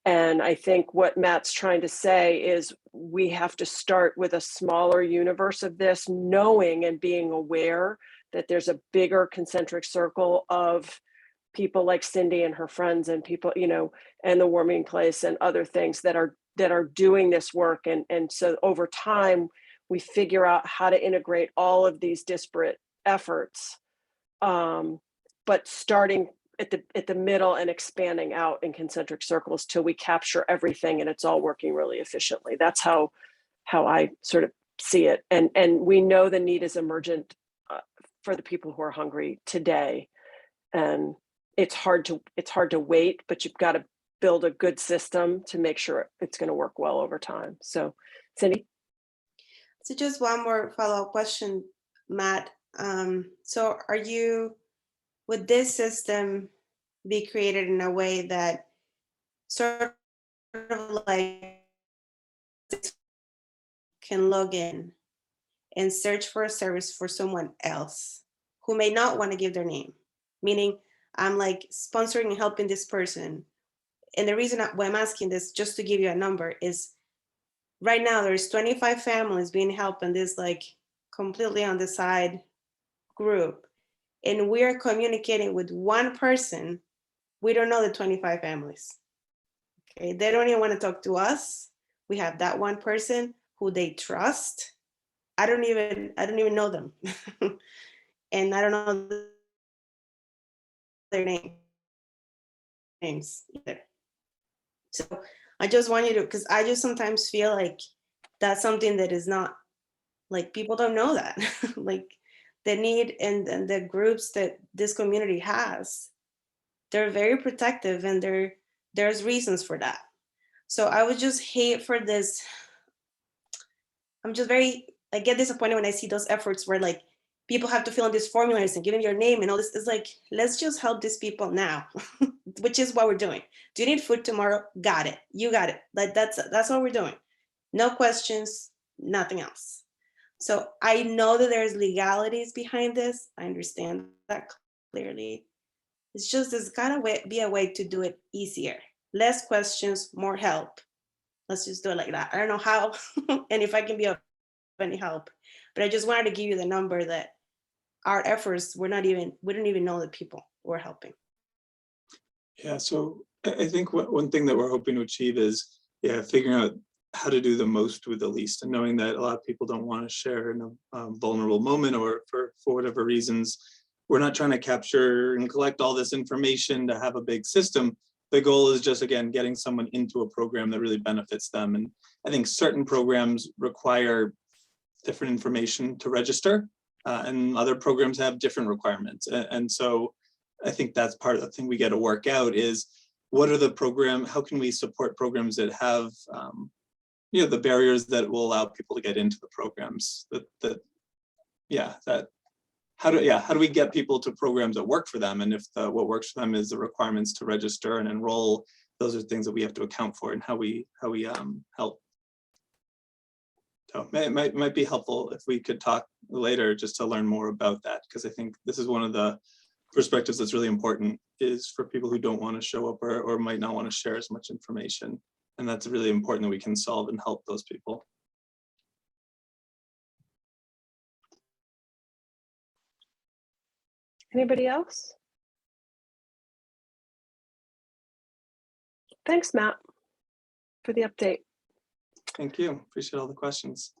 And I think what Matt's trying to say is we have to start with a smaller universe of this, knowing and being aware that there's a bigger concentric circle of people like Cindy and her friends and people, you know, and the Warming Place and other things that are doing this work. And so over time, we figure out how to integrate all of these disparate efforts, but starting at the middle and expanding out in concentric circles till we capture everything and it's all working really efficiently. That's how I sort of see it. And we know the need is emergent for the people who are hungry today. And it's hard to wait, but you've got to build a good system to make sure it's going to work well over time. So, Cindy? So just one more follow-up question, Matt. So would this system be created in a way that sort of like can log in and search for a service for someone else who may not want to give their name. Meaning, I'm like sponsoring and helping this person. And the reason why I'm asking this, just to give you a number, is right now there's 25 families being helped in this like completely on the side group. And we're communicating with one person. We don't know the 25 families. Okay, they don't even want to talk to us. We have that one person who they trust. I don't even know them. And I don't know their names either. So I just want you to, because I just sometimes feel like that's something that is not, like, people don't know that. Like the need and the groups that this community has, they're very protective, and there's reasons for that. So I would just hate for this. I get disappointed when I see those efforts where like people have to fill in these formulas and give them your name and all this. It's like, let's just help these people now, which is what we're doing. Do you need food tomorrow? Got it. You got it. Like that's what we're doing. No questions, nothing else. So I know that there's legalities behind this. I understand that clearly. It's just, there's gotta be a way to do it easier. Less questions, more help. Let's just do it like that. I don't know how and if I can be of any help, but I just wanted to give you the number that our efforts, we don't even know the people we're helping. Yeah, so I think one thing that we're hoping to achieve is, figuring out how to do the most with the least, and knowing that a lot of people don't want to share in a vulnerable moment, or for whatever reasons. We're not trying to capture and collect all this information to have a big system. The goal is just, again, getting someone into a program that really benefits them. And I think certain programs require different information to register, and other programs have different requirements. And so I think that's part of the thing we got to work out is, what are the how can we support programs that have the barriers that will allow people to get into the programs how do we get people to programs that work for them? And if what works for them is the requirements to register and enroll, those are things that we have to account for, and how we help. So it might be helpful if we could talk later just to learn more about that, because I think this is one of the perspectives that's really important, is for people who don't want to show up or might not want to share as much information. And that's really important that we can solve and help those people. Anybody else? Thanks, Matt, for the update. Thank you. Appreciate all the questions.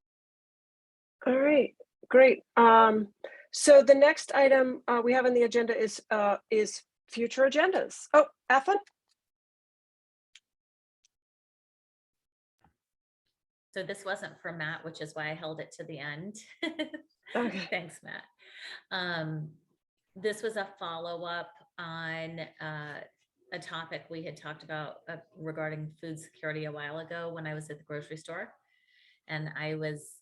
All right, great. So the next item we have on the agenda is future agendas. Oh, Athlon? So this wasn't for Matt, which is why I held it to the end. Okay. Thanks, Matt. This was a follow-up on a topic we had talked about regarding food security a while ago when I was at the grocery store. And I was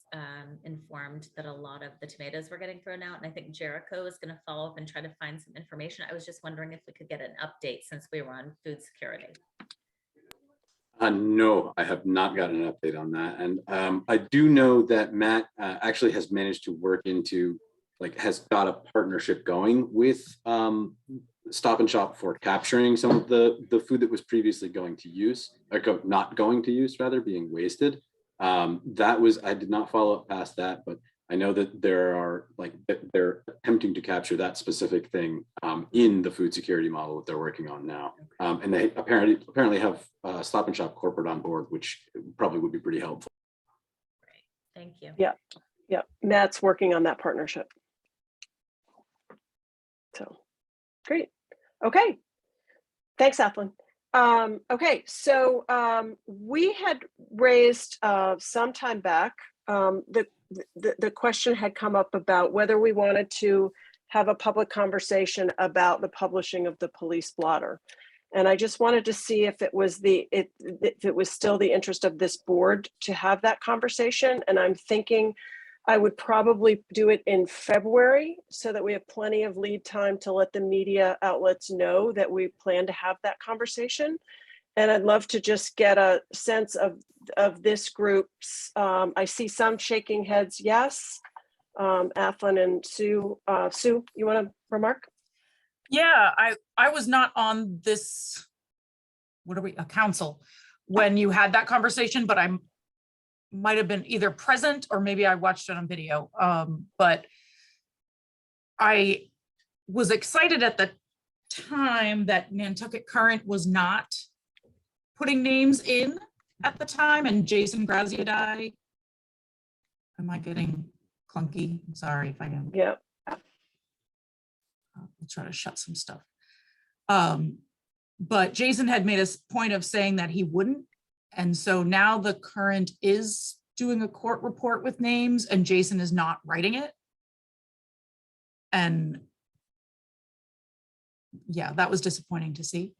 informed that a lot of the tomatoes were getting thrown out. And I think Jericho is going to follow up and try to find some information. I was just wondering if we could get an update since we were on food security. No, I have not gotten an update on that. And I do know that Matt actually has managed to work into, has got a partnership going with Stop and Shop for capturing some of the food that was previously not going to use, rather, being wasted. I did not follow up past that, but I know that they're attempting to capture that specific thing in the food security model that they're working on now. And they apparently have Stop and Shop corporate on board, which probably would be pretty helpful. Great, thank you. Yeah, Matt's working on that partnership. So, great. Okay, thanks, Athlon. Okay, so we had raised some time back, the question had come up about whether we wanted to have a public conversation about the publishing of the police blotter. And I just wanted to see if it was if it was still the interest of this board to have that conversation. And I'm thinking I would probably do it in February so that we have plenty of lead time to let the media outlets know that we plan to have that conversation. And I'd love to just get a sense of this group's, I see some shaking heads, yes. Athlon and Sue. Sue, you want to remark? Yeah, I was not on this, what are we, a council, when you had that conversation, but I might have been either present or maybe I watched it on video. But I was excited at the time that Nantucket Current was not putting names in at the time, and Jason Graziadei. Am I getting clunky? I'm sorry if I am. Yeah. I'll try to shut some stuff. But Jason had made a point of saying that he wouldn't. And so now the Current is doing a court report with names and Jason is not writing it. And yeah, that was disappointing to see.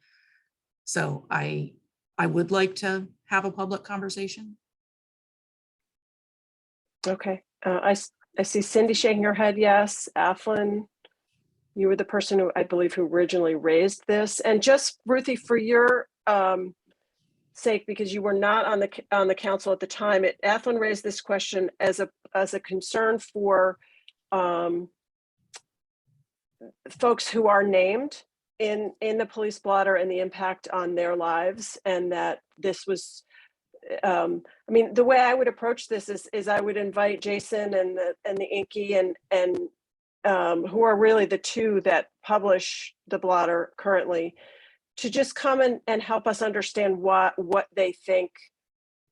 So I would like to have a public conversation. Okay. I see Cindy shaking her head. Yes. Athlon, you were the person who I believe who originally raised this. And just Ruthie, for your sake, because you were not on the council at the time, Athlon raised this question as a concern for folks who are named in the police blotter and the impact on their lives, and that this was I mean, the way I would approach this is I would invite Jason and the Inky and who are really the two that publish the blotter currently, to just come and help us understand what they think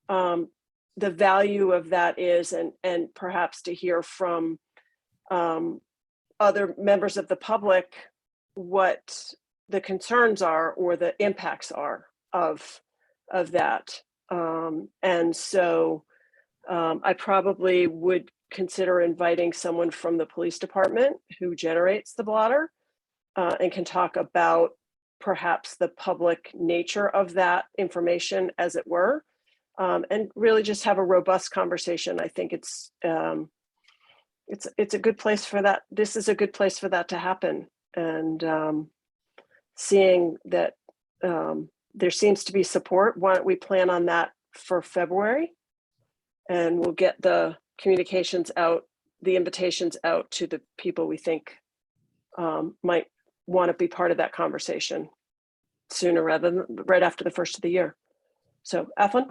the value of that is, and perhaps to hear from other members of the public what the concerns are or the impacts are of that. And so I probably would consider inviting someone from the police department who generates the blotter and can talk about perhaps the public nature of that information, as it were, and really just have a robust conversation. I think it's a good place for that. This is a good place for that to happen. And seeing that there seems to be support, why don't we plan on that for February? And we'll get the communications out, the invitations out to the people we think might want to be part of that conversation sooner rather than right after the first of the year. So, Athlon?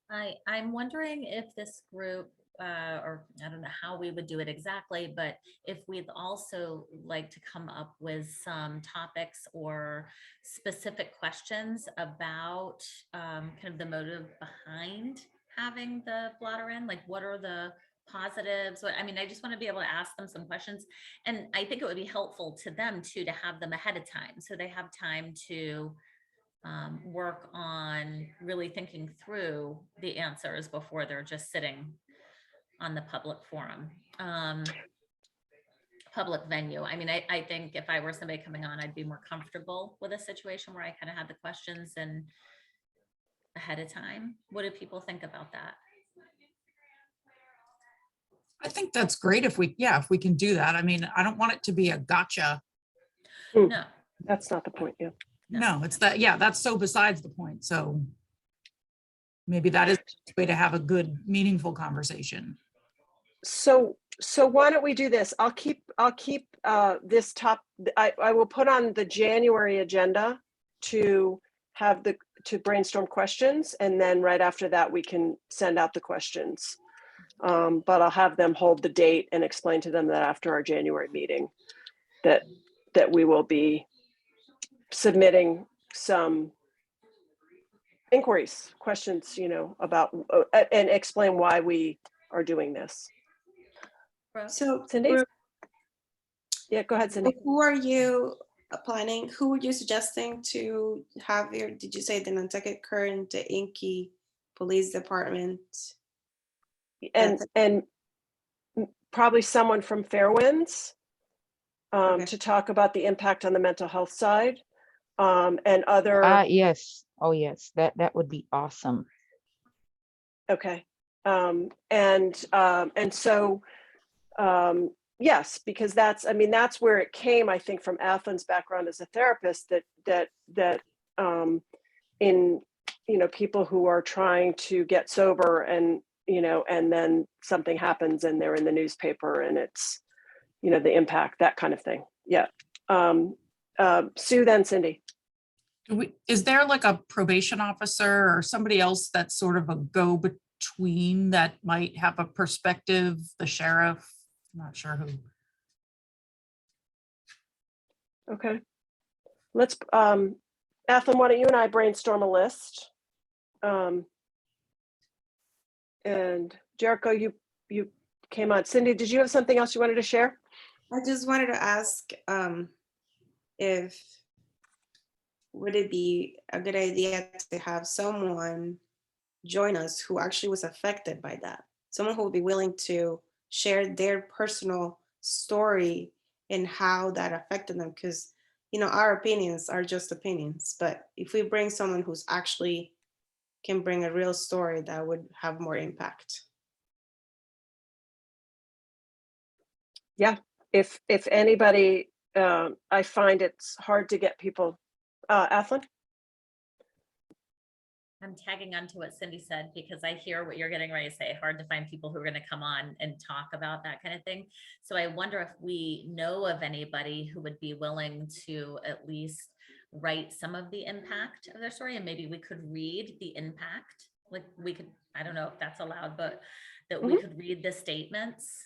I'm wondering if this group, or I don't know how we would do it exactly, but if we'd also like to come up with some topics or specific questions about kind of the motive behind having the blotter in, like what are the positives? I mean, I just want to be able to ask them some questions. And I think it would be helpful to them too, to have them ahead of time. So they have time to work on really thinking through the answers before they're just sitting on the public forum, public venue. I mean, I think if I were somebody coming on, I'd be more comfortable with a situation where I kind of had the questions and ahead of time. What do people think about that? I think that's great if we can do that. I mean, I don't want it to be a gotcha. No, That's not the point. Yeah. No, it's that, yeah, that's so besides the point. So maybe that is a way to have a good, meaningful conversation. So why don't we do this? I'll keep this top. I will put on the January agenda to have to brainstorm questions, and then right after that we can send out the questions. But I'll have them hold the date and explain to them that after our January meeting that we will be submitting some inquiries, questions, about and explain why we are doing this. So Cindy? Yeah, go ahead, Cindy. who are you planning, who were you suggesting to have your, did you say the Nantucket Current, the Inky Police Department? And probably someone from Fairwinds Okay. to talk about the impact on the mental health side, and other. Yes. Oh, yes. That would be awesome. Okay. And so, yes, because that's where it came, I think, from Athlon's background as a therapist, that in, people who are trying to get sober and and then something happens and they're in the newspaper and it's, the impact, that kind of thing. Yeah. Sue, then Cindy. Is there like a probation officer or somebody else that's sort of a go-between that might have a perspective, the sheriff? I'm not sure who. Okay. Let's, Athlon, why don't you and I brainstorm a list? And Jericho, you came on. Cindy, did you have something else you wanted to share? I just wanted to ask if would it be a good idea to have someone join us who actually was affected by that? Someone who would be willing to share their personal story and how that affected them. Because, our opinions are just opinions. But if we bring someone who's actually can bring a real story, that would have more impact. Yeah, if anybody, I find it's hard to get people. Athlon? I'm tagging on to what Cindy said because I hear what you're getting ready to say. Hard to find people who are going to come on and talk about that kind of thing. So I wonder if we know of anybody who would be willing to at least write some of the impact of their story, and maybe we could read the impact. Like we could, I don't know if that's allowed, but that we could read the statements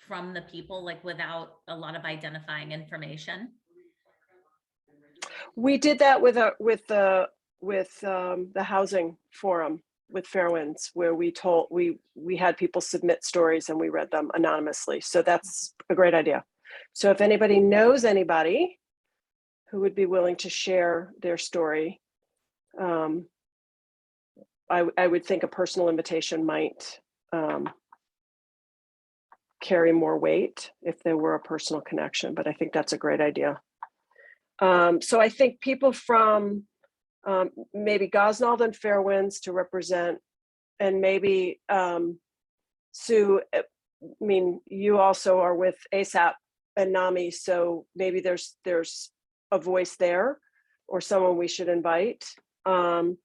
from the people, like without a lot of identifying information. We did that with the housing forum with Fairwinds, where we had people submit stories and we read them anonymously. So that's a great idea. So if anybody knows anybody who would be willing to share their story, I would think a personal invitation might carry more weight if there were a personal connection, but I think that's a great idea. So I think people from maybe Gosnold and Fairwinds to represent, and maybe Sue, I mean, you also are with ASAP and NAMI, so maybe there's a voice there or someone we should invite. And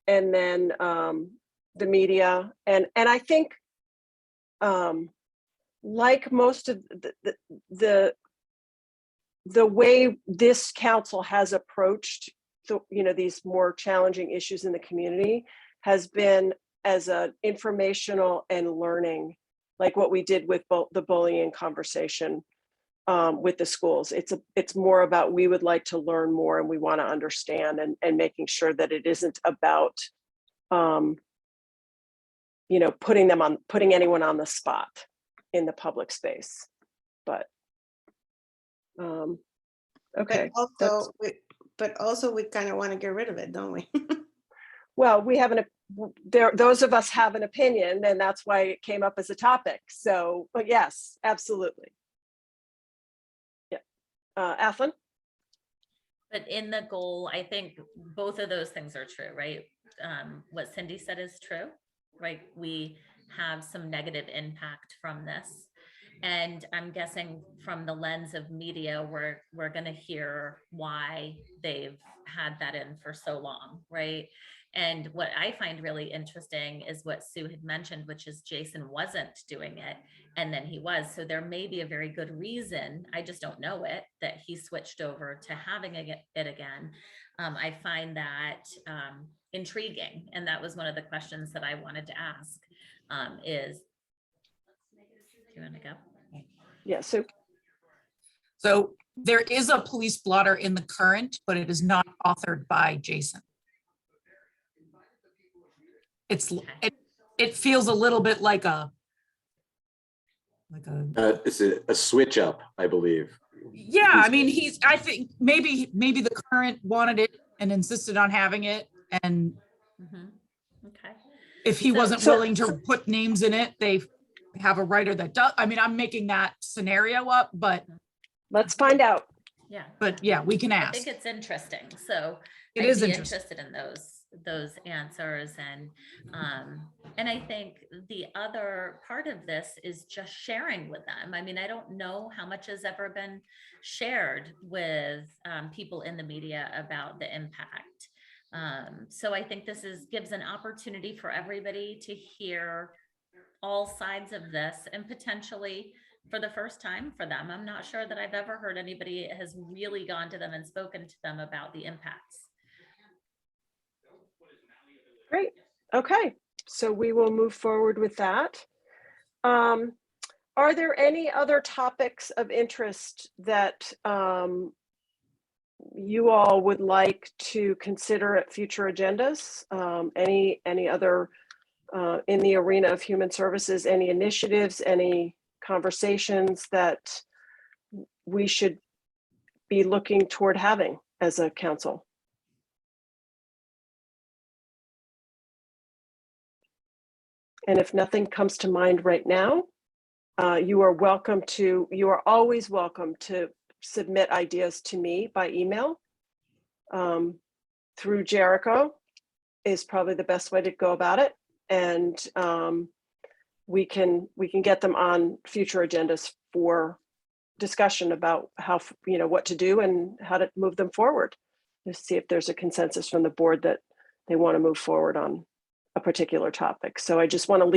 then the media, and I think like most of the way this council has approached these more challenging issues in the community has been as an informational and learning, like what we did with the bullying conversation with the schools. It's more about, we would like to learn more and we want to understand, and making sure that it isn't about putting anyone on the spot in the public space. But okay. But also we kind of want to get rid of it, don't we? Well, those of us have an opinion, and that's why it came up as a topic. So, but yes, absolutely. Yeah. Athlon? But in the goal, I think both of those things are true, right? What Cindy said is true, right? We have some negative impact from this. And I'm guessing from the lens of media, we're going to hear why they've had that in for so long, right? And what I find really interesting is what Sue had mentioned, which is Jason wasn't doing it, and then he was. So there may be a very good reason, I just don't know it, that he switched over to having it again. I find that intriguing. And that was one of the questions that I wanted to ask is, do you want to go? Yeah, So there is a police blotter in the current, but it is not authored by Jason. It feels a little bit like It's a switch up, I believe. yeah, I mean, I think maybe the current wanted it and insisted on having it. And okay, if he wasn't willing to put names in it, they have a writer that does. I mean, I'm making that scenario up, but let's find out. Yeah. But yeah, we can ask. I think it's interesting. So it I'd is be interested in those answers. And I think the other part of this is just sharing with them. I mean, I don't know how much has ever been shared with people in the media about the impact. So I think this gives an opportunity for everybody to hear all sides of this, and potentially for the first time for them. I'm not sure that I've ever heard anybody has really gone to them and spoken to them about the impacts. Great. Okay, so we will move forward with that. Are there any other topics of interest that you all would like to consider at future agendas? Any other in the arena of human services, any initiatives, any conversations that we should be looking toward having as a council? And if nothing comes to mind right now, you are always welcome to submit ideas to me by email. Through Jericho is probably the best way to go about it. And we can get them on future agendas for discussion about how, what to do and how to move them forward. To see if there's a consensus from the board that they want to move forward on a particular topic. So I just want to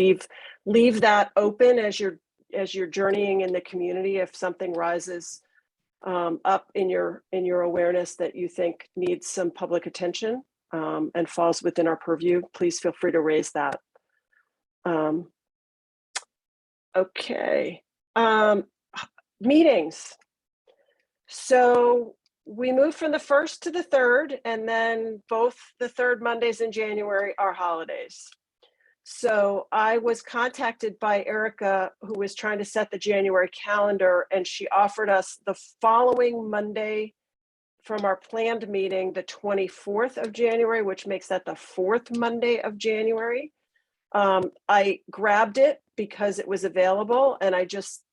leave that open as you're journeying in the community. If something rises up in your awareness that you think needs some public attention and falls within our purview, please feel free to raise that. Okay. Meetings. So we moved from the 1st to the 3rd, and then both the 3rd Mondays in January are holidays. So I was contacted by Erica, who was trying to set the January calendar, and she offered us the following Monday from our planned meeting, the 24th of January, which makes that the 4th Monday of January. I grabbed it because it was available, and I just,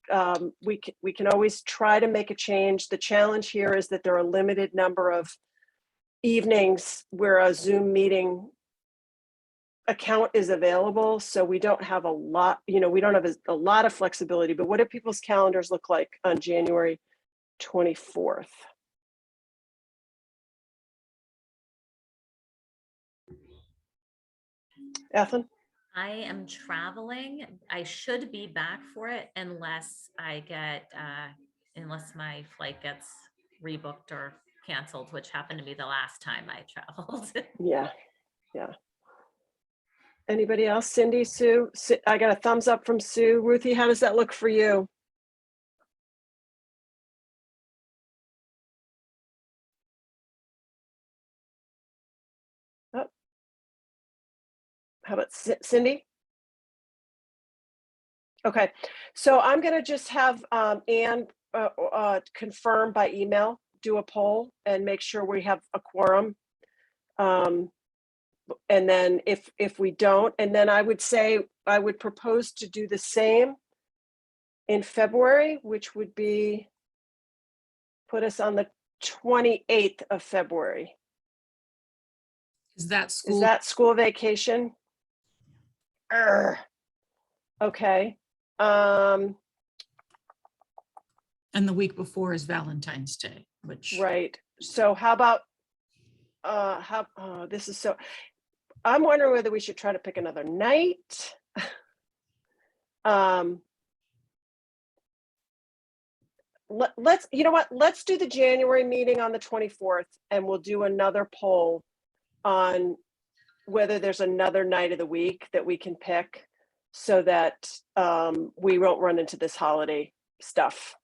we can always try to make a change. The challenge here is that there are a limited number of evenings where a Zoom meeting account is available. So we don't have a lot, we don't have a lot of flexibility, but what do people's calendars look like on January 24th? Ethan? I am traveling. I should be back for it unless unless my flight gets rebooked or canceled, which happened to be the last time I traveled. Yeah. Anybody else? Cindy, Sue? I got a thumbs up from Sue. Ruthie, how does that look for you? Oh. How about Cindy? Okay, so I'm going to just have Anne confirm by email, do a poll and make sure we have a quorum. And then if we don't, and then I would say, I would propose to do the same in February, which would be, put us on the 28th of February. Is that school? Is that school vacation? Okay. And the week before is Valentine's Day, which. Right. So how about, this is so, I'm wondering whether we should try to pick another night. Let's, you know what, let's do the January meeting on the 24th, and we'll do another poll on whether there's another night of the week that we can pick so that we won't run into this holiday stuff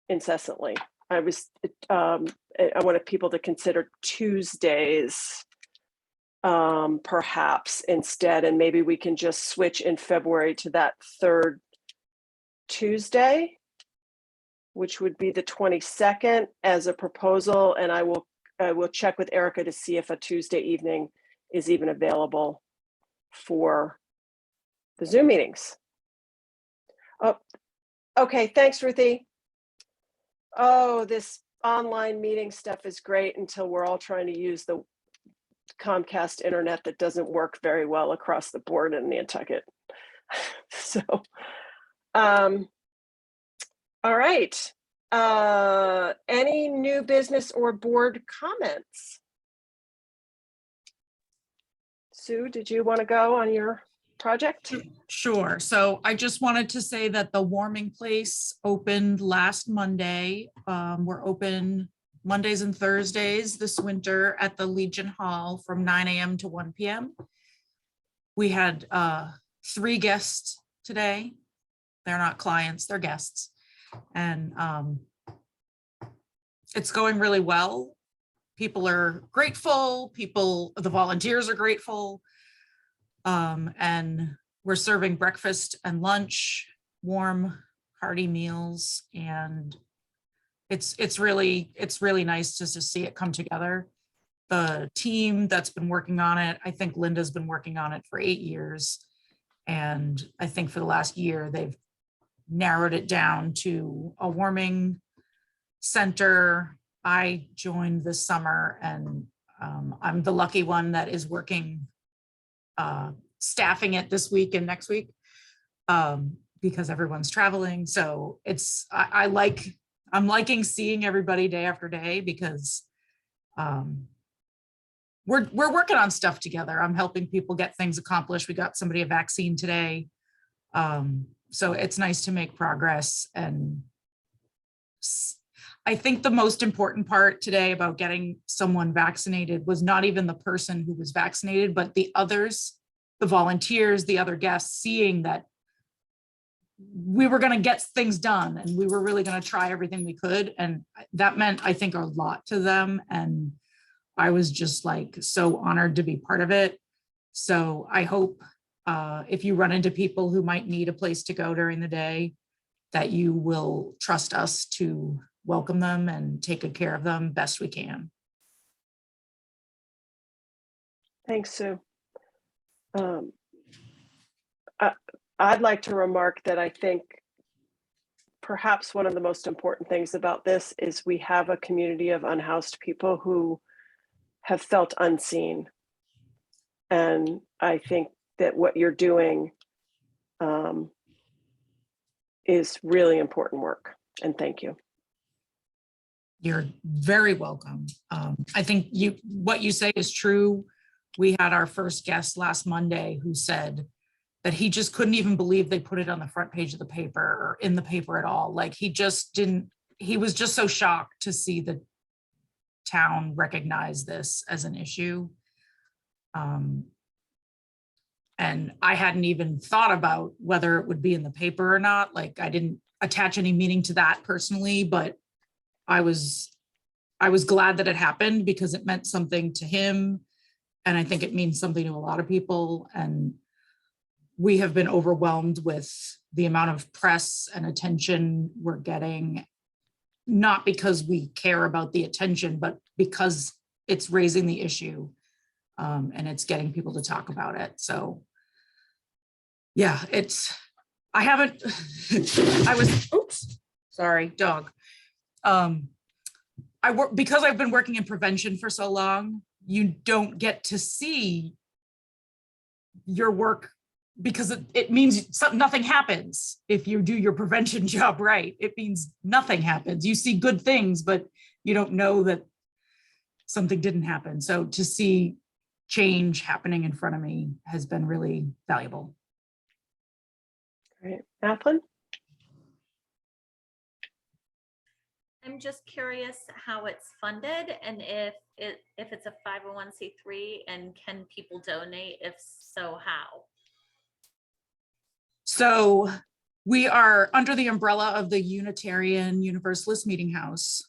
incessantly. I wanted people to consider Tuesdays perhaps instead, and maybe we can just switch in February to that 3rd Tuesday, which would be the 22nd as a proposal. And I will check with Erica to see if a Tuesday evening is even available for the Zoom meetings. Oh, okay, thanks, Ruthie. Oh, this online meeting stuff is great until we're all trying to use the Comcast internet that doesn't work very well across the board in Nantucket. So, all right. Any new business or board comments? Sue, did you want to go on your project? Sure. So I just wanted to say that the warming place opened last Monday. We're open Mondays and Thursdays this winter at the Legion Hall from 9 a.m. to 1 p.m. We had 3 guests today. They're not clients, they're guests. And it's going really well. People are grateful. The volunteers are grateful. And we're serving breakfast and lunch, warm, hearty meals. And it's really nice to just see it come together. The team that's been working on it, I think Linda's been working on it for 8 years. And I think for the last year, they've narrowed it down to a warming center. I joined this summer, and I'm the lucky one that is working, staffing it this week and next week, because everyone's traveling. So I'm liking seeing everybody day after day, because we're working on stuff together. I'm helping people get things accomplished. We got somebody a vaccine today. So it's nice to make progress. And I think the most important part today about getting someone vaccinated was not even the person who was vaccinated, but the others, the volunteers, the other guests, seeing that we were going to get things done and we were really going to try everything we could. And that meant, I think, a lot to them. And I was just like so honored to be part of it. So I hope if you run into people who might need a place to go during the day, that you will trust us to welcome them and take good care of them best we can. Thanks, Sue. I'd like to remark that I think perhaps one of the most important things about this is we have a community of unhoused people who have felt unseen. And I think that what you're doing is really important work. And thank you. You're very welcome. I think what you say is true. We had our first guest last Monday who said that he just couldn't even believe they put it on the front page of the paper or in the paper at all. Like he was just so shocked to see the town recognize this as an issue. And I hadn't even thought about whether it would be in the paper or not. Like I didn't attach any meaning to that personally, but I was glad that it happened because it meant something to him. And I think it means something to a lot of people. And we have been overwhelmed with the amount of press and attention we're getting, not because we care about the attention, but because it's raising the issue and it's getting people to talk about it. So yeah, oops, sorry, dog. Because I've been working in prevention for so long, you don't get to see your work because it means nothing happens. If you do your prevention job right, it means nothing happens. You see good things, but you don't know that something didn't happen. So to see change happening in front of me has been really valuable. Great. Athlon? I'm just curious how it's funded and if it's a 501c3 and can people donate? If so, how? So we are under the umbrella of the Unitarian Universalist Meeting House.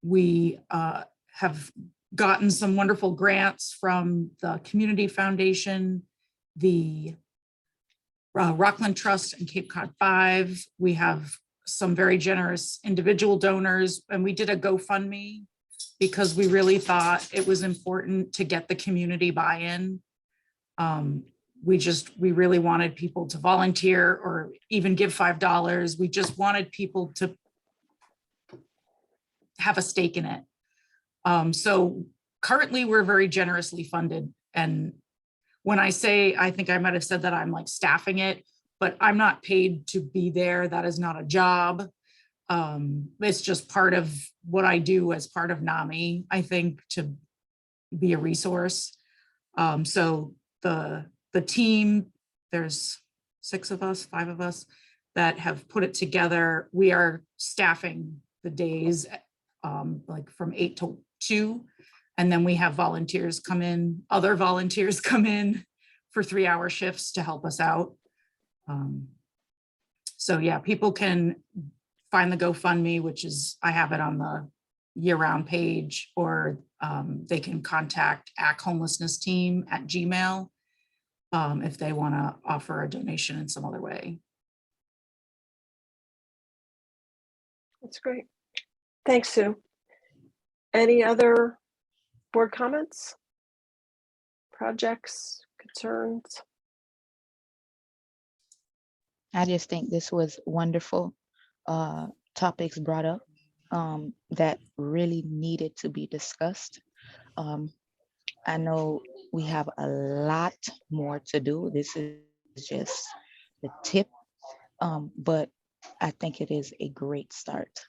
We have gotten some wonderful grants from the Community Foundation, the Rockland Trust and Cape Cod 5. We have some very generous individual donors, and we did a GoFundMe because we really thought it was important to get the community buy-in. We really wanted people to volunteer or even give $5. We just wanted people to have a stake in it. So currently we're very generously funded. And when I say, I think I might have said that I'm like staffing it, but I'm not paid to be there. That is not a job. It's just part of what I do as part of NAMI, I think, to be a resource. So the team, there's 6 of us, 5 of us that have put it together. We are staffing the days like from 8 to 2. And then we have volunteers come in, other volunteers come in for 3-hour shifts to help us out. So yeah, people can find the GoFundMe, which is, I have it on the year-round page, or they can contact ACT Homelessness Team at Gmail if they want to offer a donation in some other way. That's great. Thanks, Sue. Any other board comments? Projects, concerns? I just think this was wonderful. Topics brought up that really needed to be discussed. I know we have a lot more to do. This is just the tip, but I think it is a great start.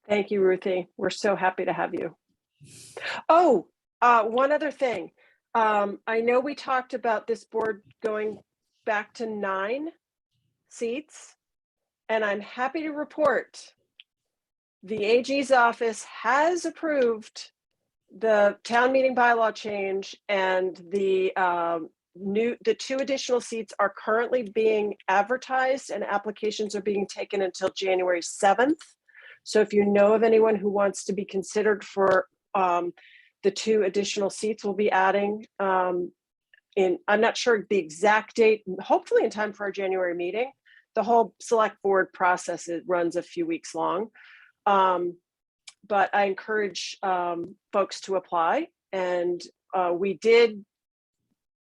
Thank you, Ruthie. We're so happy to have you. Oh, one other thing. I know we talked about this board going back to 9 seats, and I'm happy to report the AG's office has approved the town meeting bylaw change, and the 2 additional seats are currently being advertised, and applications are being taken until January 7th. So if you know of anyone who wants to be considered for the 2 additional seats, we'll be adding I'm not sure the exact date, hopefully in time for our January meeting. The whole select board process, it runs a few weeks long. But I encourage folks to apply. And we did,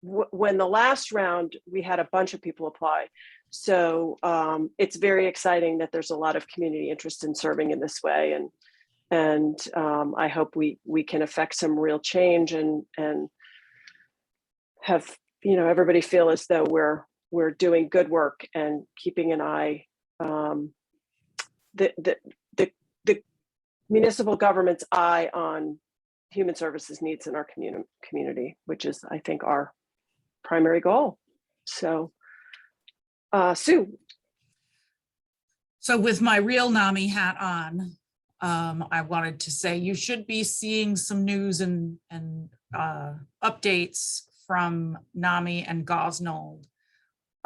when the last round, we had a bunch of people apply. So it's very exciting that there's a lot of community interest in serving in this way. And I hope we can affect some real change and have, everybody feel as though we're doing good work and keeping an eye, the municipal government's eye on human services needs in our community, which is, I think, our primary goal. So, Sue. So with my real NAMI hat on, I wanted to say you should be seeing some news and updates from NAMI and Gosnold.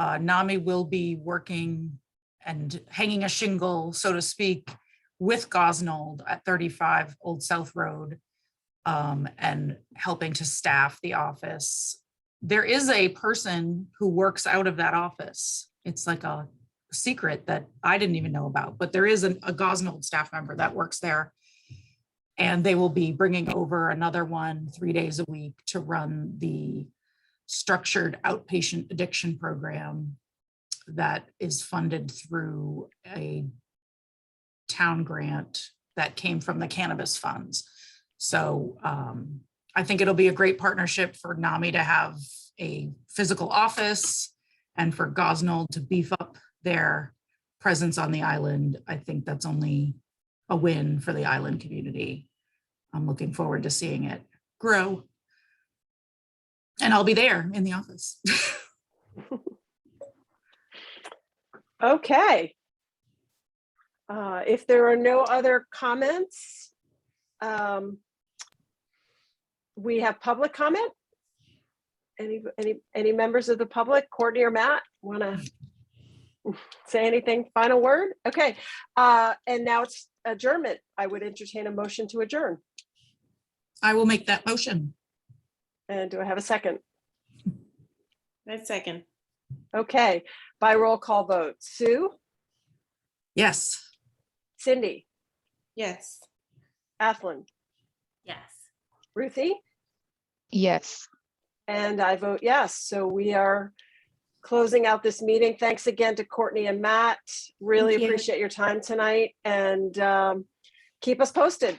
NAMI will be working and hanging a shingle, so to speak, with Gosnold at 35 Old South Road, and helping to staff the office. There is a person who works out of that office. It's like a secret that I didn't even know about, but there is a Gosnold staff member that works there. And they will be bringing over another one 3 days a week to run the structured outpatient addiction program that is funded through a town grant that came from the cannabis funds. So I think it'll be a great partnership for NAMI to have a physical office and for Gosnold to beef up their presence on the island. I think that's only a win for the island community. I'm looking forward to seeing it grow. And I'll be there in the office. Okay. If there are no other comments, we have public comment. Any members of the public, Courtney or Matt, want to say anything? Final word? Okay. And now it's adjournment. I would entertain a motion to adjourn. I will make that motion. And do I have a second? That's second. Okay. By roll call vote. Sue? Yes. Cindy? Yes. Athlon? Yes. Ruthie? Yes. And I vote yes. So we are closing out this meeting. Thanks again to Courtney and Matt. Really Thank you. appreciate your time tonight, and keep us posted.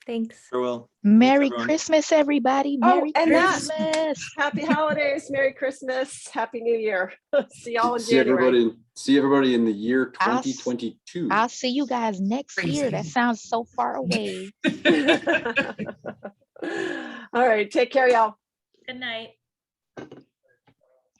Thanks. Farewell. Merry everyone. Christmas, everybody. Oh, Merry and that- Christmas. Happy holidays, Merry Christmas, Happy New Year. See y'all in See January. everybody in the year I'll 2022. I'll see you guys next year. That Crazy. sounds so far away. All right, take care, y'all. Good night.